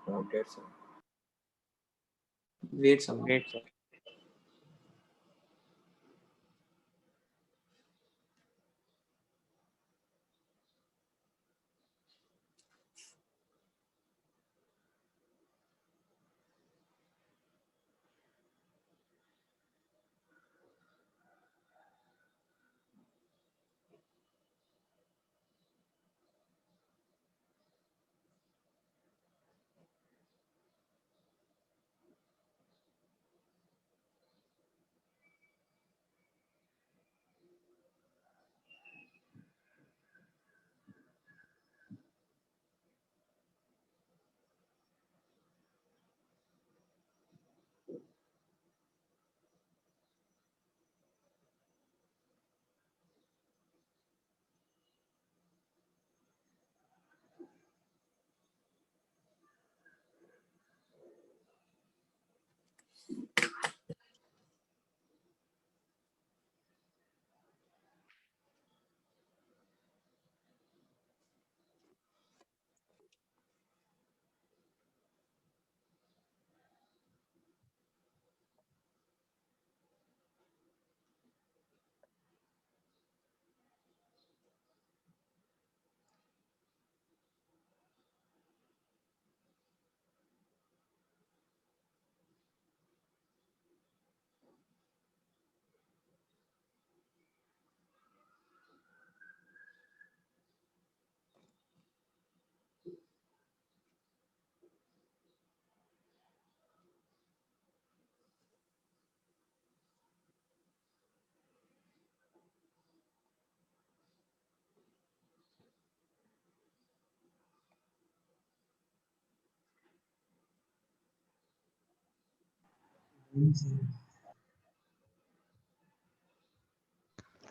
Noted, sir. Wait some minute. Wait, sir.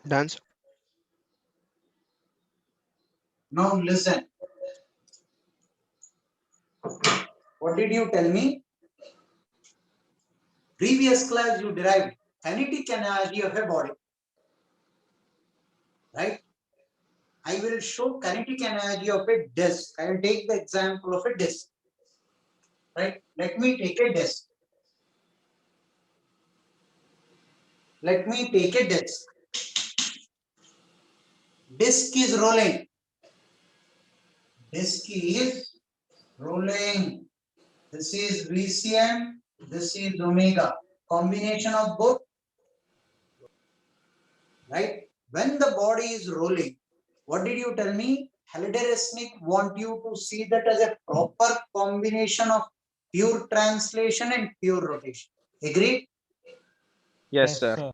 Dance. Now listen. What did you tell me? Previous class you derived kinetic energy of a body. Right? I will show kinetic energy of a disk. I will take the example of a disk. Right? Let me take a disk. Let me take a disk. Disk is rolling. Disk is rolling. This is VCM. This is omega. Combination of both. Right? When the body is rolling, what did you tell me? Halliday-Resnick want you to see that as a proper combination of pure translation and pure rotation. Agreed? Yes, sir.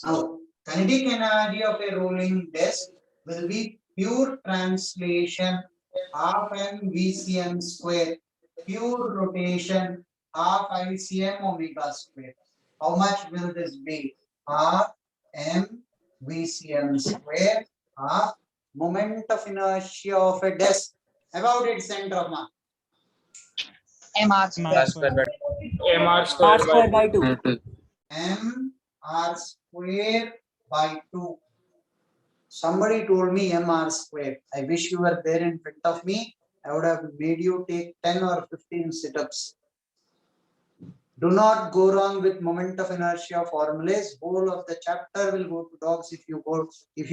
Now, kinetic energy of a rolling disk will be pure translation half m VCM square, pure rotation half ICM omega square. How much will this be? Half m VCM square half moment of inertia of a disk about its center of mass. MR square by 2. M r square by 2. Somebody told me mr square. I wish you were there in front of me. I would have made you take 10 or 15 sit-ups. Do not go wrong with moment of inertia formulas. Whole of the chapter will go to dogs if you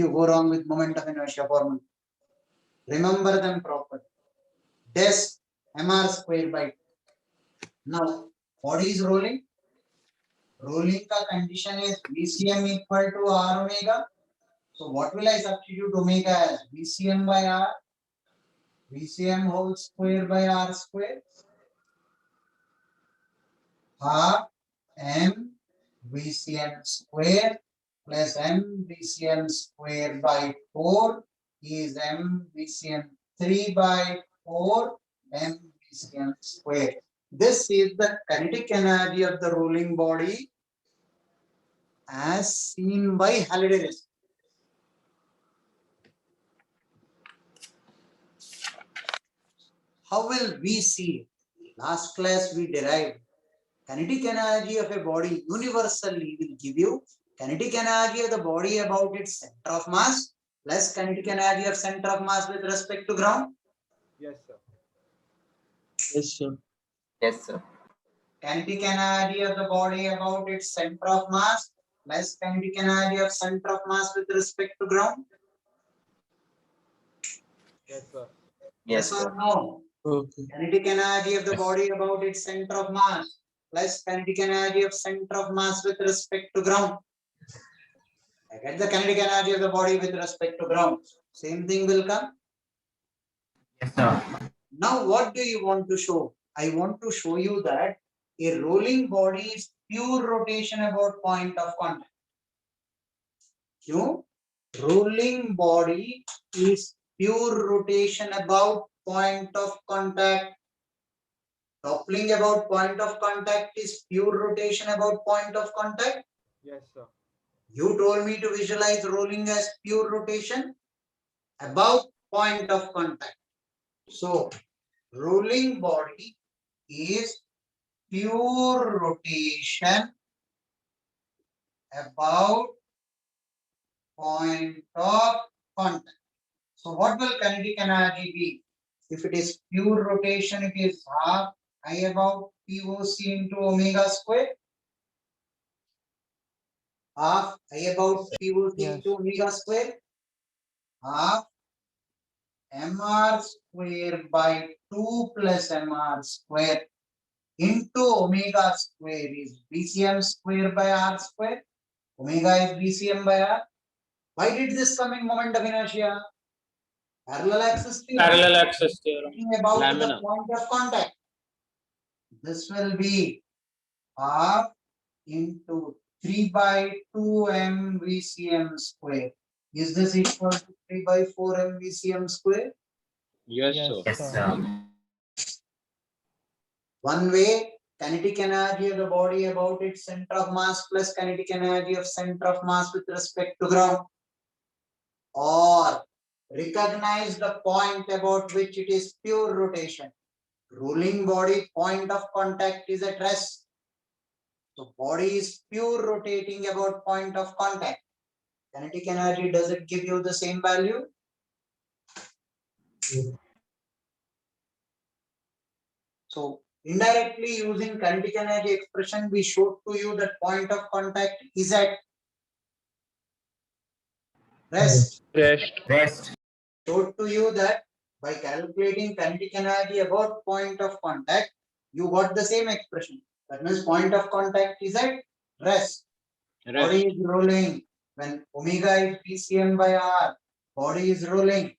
go wrong with moment of inertia formula. Remember them properly. Disk mr square by 2. Now, body is rolling. Rolling ka condition is VCM equal to R omega. So what will I substitute omega as? VCM by R. VCM whole square by R square. Half M VCM square plus M VCM square by 4 is M VCM 3 by 4 M VCM square. This is the kinetic energy of the rolling body as seen by Halliday-Resnick. How will we see? Last class we derived kinetic energy of a body universally will give you kinetic energy of the body about its center of mass plus kinetic energy of center of mass with respect to ground. Yes, sir. Yes, sir. Yes, sir. Kinetic energy of the body about its center of mass less kinetic energy of center of mass with respect to ground. Yes, sir. Yes or no? Okay. Kinetic energy of the body about its center of mass less kinetic energy of center of mass with respect to ground. I get the kinetic energy of the body with respect to ground. Same thing will come. Yes, sir. Now, what do you want to show? I want to show you that a rolling body is pure rotation about point of contact. You rolling body is pure rotation about point of contact. Toppling about point of contact is pure rotation about point of contact. Yes, sir. You told me to visualize rolling as pure rotation about point of contact. So, rolling body is pure rotation about point of contact. So, what will kinetic energy be? If it is pure rotation, it is half I about POC into omega square. Half I about POC Yes. into omega square. Half mr square by 2 plus mr square into omega square is BCM square by r square. Omega is BCM by r. Why did this come in moment of inertia? Parallel axis theorem. Parallel axis theorem. Talking about the Lamina. point of contact. This will be half into 3 by 2 m VCM square. Is this equal to 3 by 4 m VCM square? Yes, Yes, sir. Yes, sir. One way, kinetic energy of the body about its center of mass plus kinetic energy of center of mass with respect to ground. Or recognize the point about which it is pure rotation. Rolling body point of contact is at rest. So body is pure rotating about point of contact. Kinetic energy, does it give you the same value? So indirectly using kinetic energy expression, we showed to you that point of contact is at rest. Rest. Showed to you that by calculating kinetic energy about point of contact, you got the same expression. That means point of contact is at rest. Body is rolling. When omega is BCM by r, body is rolling.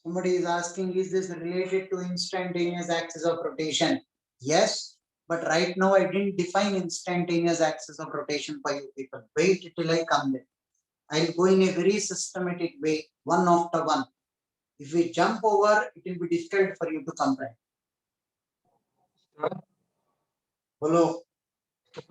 Somebody is asking, is this related to instantaneous axis of rotation? Yes, but right now I didn't define instantaneous axis of rotation for you people. Wait till I come there. I'll go in a very systematic way, one after one. If we jump over, it will be difficult for you to comprehend. Sir, Hello.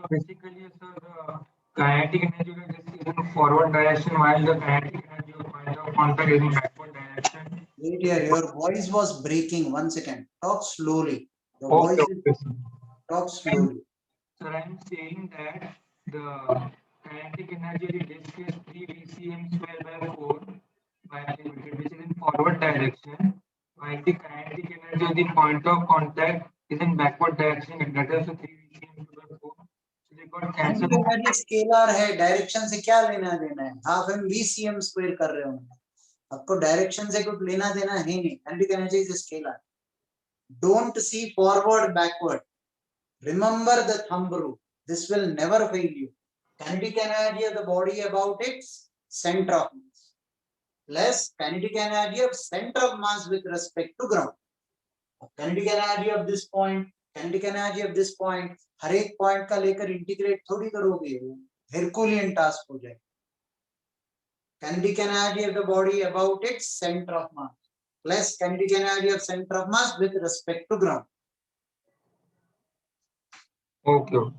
basically, sir, the kinetic energy will is in forward direction while the kinetic energy of point of contact is in backward direction. Wait here, your voice was breaking. 1 second. Talk slowly. Your Okay, voice is okay, sir. talk slowly. Sir, I'm saying that the kinetic energy of the disk is 3 VCM square by 4 by limited, which is in forward direction, while the kinetic energy of the point of contact is in backward direction, and that is 3 VCM square by 4. So they got cancelled. Kinetic energy scalar है, direction से क्या लेना देना है? Half M VCM square कर रहे हो, आपको डायरेक्शन से कुछ लेना देना है नहीं. Kinetic energy is scalar. Don't see forward backward. Remember the thumb rule. This will never fail you. Kinetic energy of the body about its center of mass less kinetic energy of center of mass with respect to ground. Kinetic energy of this point, kinetic energy of this point, हर एक point का लेकर integrate थोड़ी करोगे, हेरकुलियन task हो जाएगा. Kinetic energy of the body about its center of mass less kinetic energy of center of mass with respect to ground. Okay.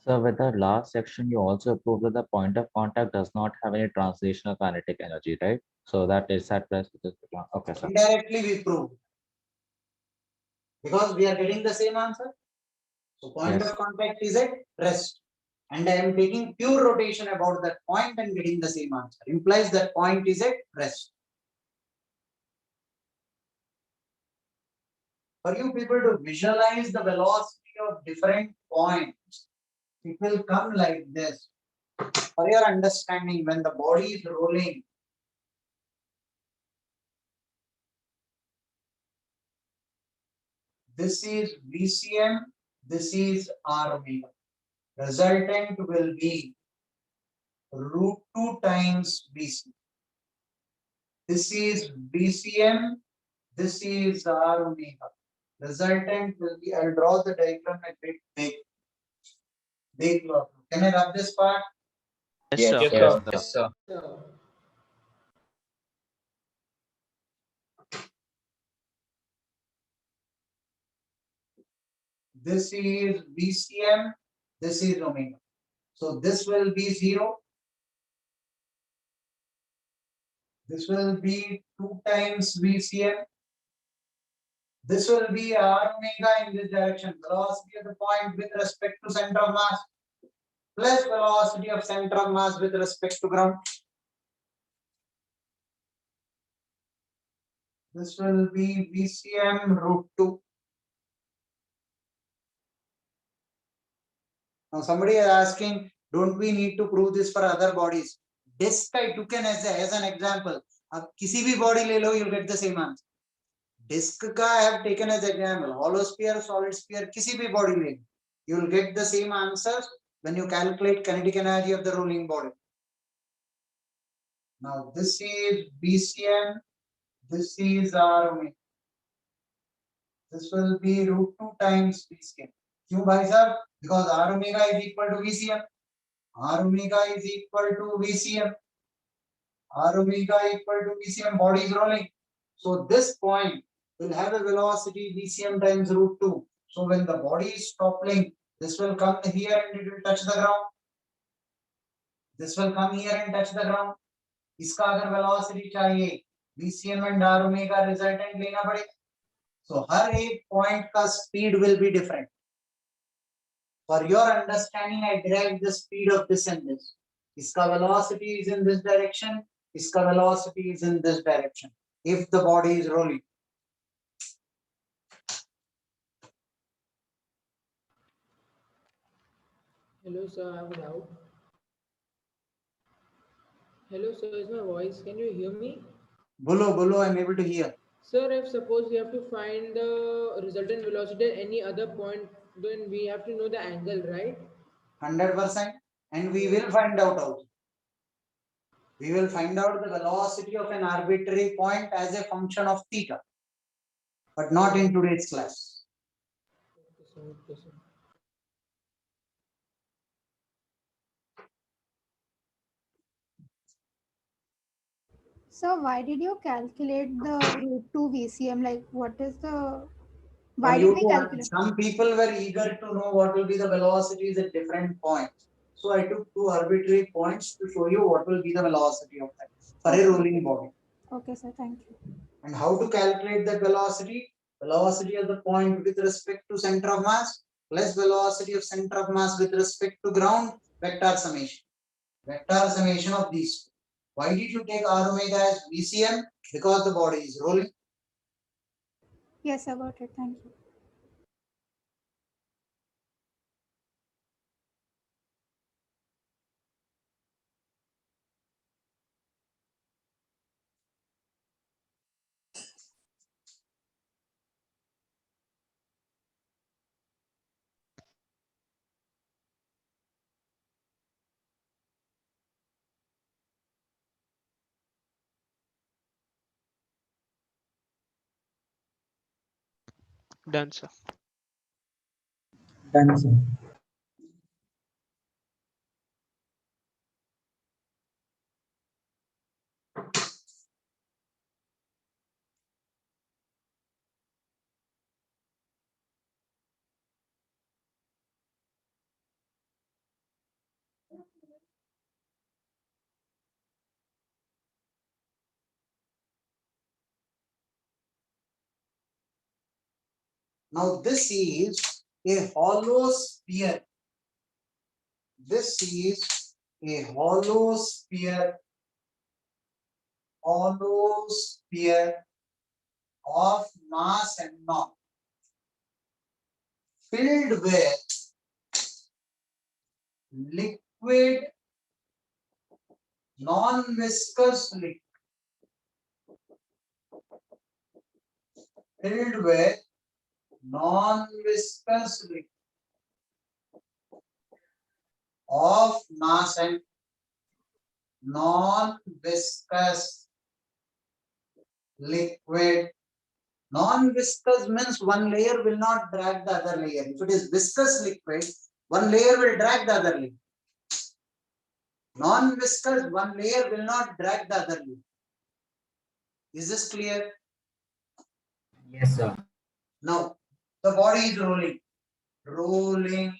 So with the last section, you also proved that the point of contact does not have any translational kinetic energy, right? So that is at rest with this. Okay, sir. Indirectly we prove because we are getting the same answer. So point Yes. of contact is at rest, and I am taking pure rotation about that point and getting the same answer. Implies that point is at rest. For you people to visualize the velocity of different points, it will come like this. For your understanding, when the body is rolling, this is VCM, this is R omega. Resultant will be root 2 times VCM. This is VCM, this is R omega. Resultant will be, I'll draw the diagram a bit big. Can I rub this part? Yes, Yes, sir. sir. Yes, sir. This is VCM, this is omega. So this will be 0. This will be 2 times VCM. This will be R omega in this direction. Velocity of the point with respect to center of mass plus velocity of center of mass with respect to ground. This will be VCM root 2. Now somebody is asking, don't we need to prove this for other bodies? Disk I took as an example. अब किसी भी body ले लो, you'll get the same answer. Disk का I have taken as example. Hollow sphere, solid sphere, किसी भी body ले लो, you'll get the same answers when you calculate kinetic energy of the rolling body. Now this is VCM, this is R omega. This will be root 2 times VCM. क्यों भाई साहब? Because R omega is equal to VCM. R omega is equal to VCM. R omega equal to VCM. Body is rolling. So this point will have a velocity VCM times root 2. So when the body is toppling, this will come here and it will touch the ground. This will come here and touch the ground. इसका अगर velocity चाहिए, VCM and R omega resultant लेना पड़ेगा. So हर एक point का speed will be different. For your understanding, I derived the speed of this and this. Iska velocity is in this direction. Iska velocity is in this direction. If the body is rolling. Hello, sir. I have a doubt. Hello, sir. Is my voice? Can you hear me? Bolo, I'm able to hear. Sir, if suppose we have to find the resultant velocity at any other point, then we have to know the angle, right? 100%. And we will find out also. We will find out the velocity of an arbitrary point as a function of theta, but not in today's class. Okay, sir. Okay, sir. So why did you calculate the root 2 VCM? Like, what is the, For why did you we to, calculate? some people were eager to know what will be the velocities at different points. So I took two arbitrary points to show you what will be the velocity of that for a rolling body. Okay, sir, thank you. And how to calculate that velocity? Velocity of the point with respect to center of mass plus velocity of center of mass with respect to ground, vector summation. Vector summation of these two. Why did you take R omega as VCM? Because the body is rolling. Yes, I got it. Thank you. Done, sir. Done, sir. Now this is a hollow sphere. This is a hollow sphere of mass m0 filled with liquid, non-viscous liquid, filled with non-viscous liquid of mass m, non-viscous liquid. Non-viscous means one layer will not drag the other layer. If it is viscous liquid, one layer will drag the other layer. Non-viscous, one layer will not drag the other layer. Is this clear? Yes, sir. Now, the body is rolling. Rolling.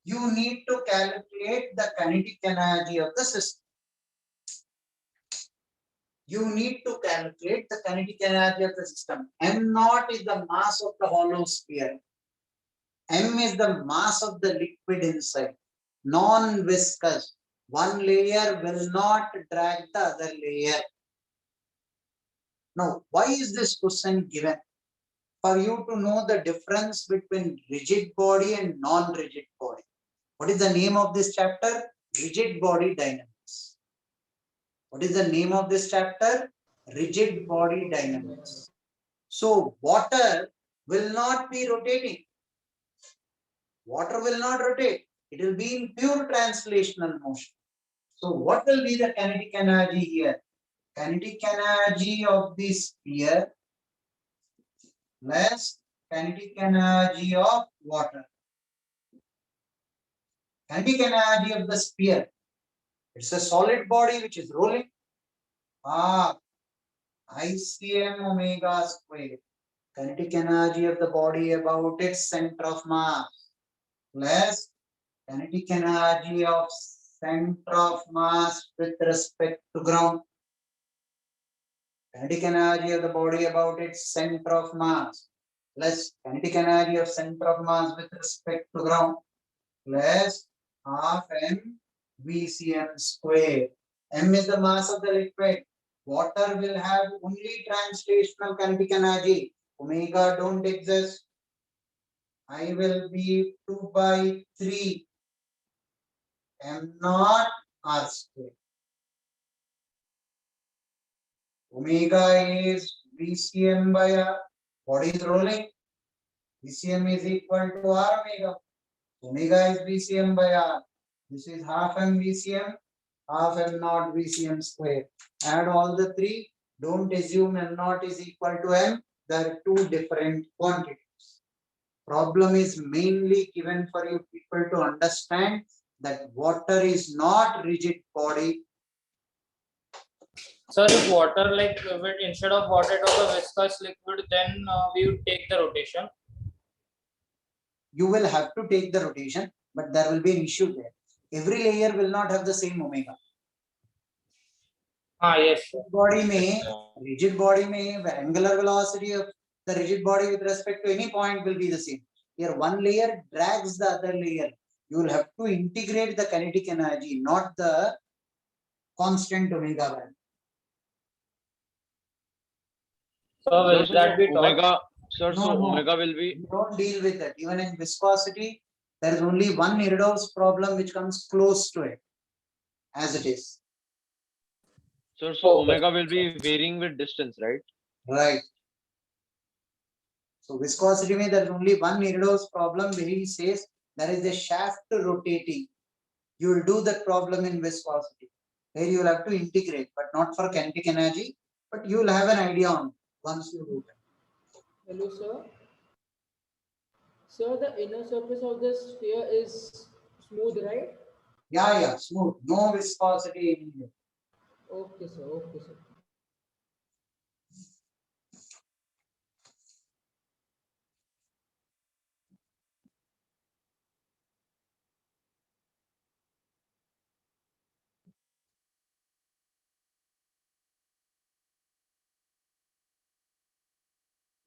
You need to calculate the kinetic energy of the system. You need to calculate the kinetic energy of the system. M0 is the mass of the hollow sphere. M is the mass of the liquid inside. Non-viscous. One layer will not drag the other layer. Now, why is this question given? For you to know the difference between rigid body and non-rigid body. What is the name of this chapter? Rigid body dynamics. What is the name of this chapter? Rigid body dynamics. So water will not be rotating. Water will not rotate. It will be in pure translational motion. So what will be the kinetic energy here? Kinetic energy of the sphere less kinetic energy of water. Kinetic energy of the sphere. It's a solid body which is rolling. ICM omega square. Kinetic energy of the body about its center of mass less kinetic energy of center of mass with respect to ground. Kinetic energy of the body about its center of mass less kinetic energy of center of mass with respect to ground less half m VCM square. M is the mass of the liquid. Water will have only translational kinetic energy. Omega don't exist. I will be 2 by 3 m0 r square. Omega is VCM by R. Body is rolling. VCM is equal to R omega. Omega is VCM by R. This is half m VCM. half m naught VCM square. Add all the three. Don't assume m naught is equal to m. There are two different quantities. Problem is mainly given for you people to understand that water is not rigid body. Sir, if water, like instead of water it was a viscous liquid, then we would take the rotation. You will have to take the rotation, but there will be an issue there. Every layer will not have the same omega. Yes. Rigid body may, angular velocity of the rigid body with respect to any point will be the same. Here, one layer drags the other layer. You will have to integrate the kinetic energy, not the constant omega value. So will that be taught? Omega, sir, so No. omega will be. You don't deal with that. Even in viscosity, there is only one Nirdaus problem which comes close to it, as it is. Sir, so omega will be varying with distance, right? Right. So viscosity may there is only one Nirdaus problem where he says there is a shaft rotating. You will do that problem in viscosity, where you will have to integrate, but not for kinetic energy, but you will have an idea on it once you do that. Hello, sir. Sir, the inner surface of the sphere is smooth, right? Yeah, smooth. No viscosity in here. Okay, sir. Okay, sir.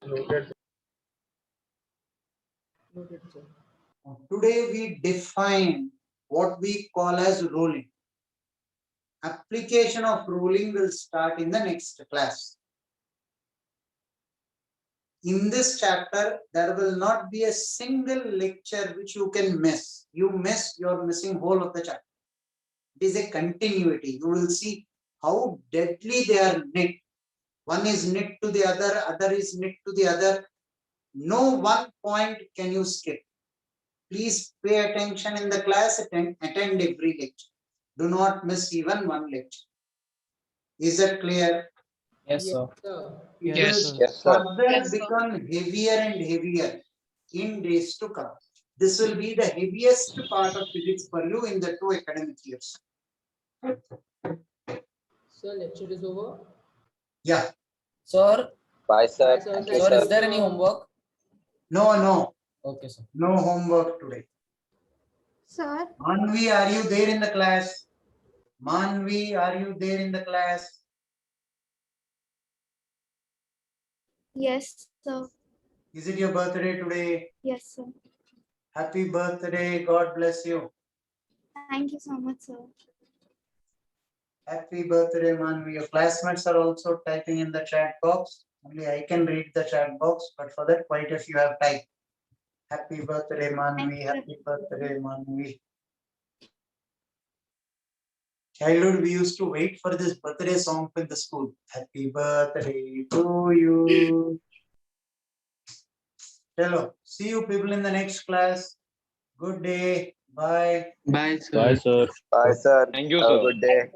Noted. Noted, sir. Today we define what we call as rolling. Application of rolling will start in the next class. In this chapter, there will not be a single lecture which you can miss. You miss, you're missing whole of the chapter. It is a continuity. You will see how deadly they are knit. One is knit to the other, other is knit to the other. No one point can you skip. Please pay attention in the class, attend every lecture. Do not miss even one lecture. Is that clear? Yes, sir. It Yes, will sir. further become heavier and heavier in days to come. This will be the heaviest part of physics for you in the 2 academic years. Sir, lecture is over. Yeah. Sir. Bye, sir. Sir, is there any homework? No. Okay, sir. No homework today. Sir, Manvi, are you there in the class? Manvi, are you there in the class? Yes, sir. Is it your birthday today? Yes, sir. Happy birthday. God bless you. Thank you so much, sir. Happy birthday, Manvi. Your classmates are also typing in the chat box. Only I can read the chat box, but for that, quite a few have typed. Happy birthday, Manvi. Happy birthday, Manvi. Childhood, we used to wait for this birthday song in the school. Happy birthday to you. Hello. See you people in the next class. Good day. Bye. Bye, sir. Bye, sir. Bye, sir. Thank you, Have a sir. good day.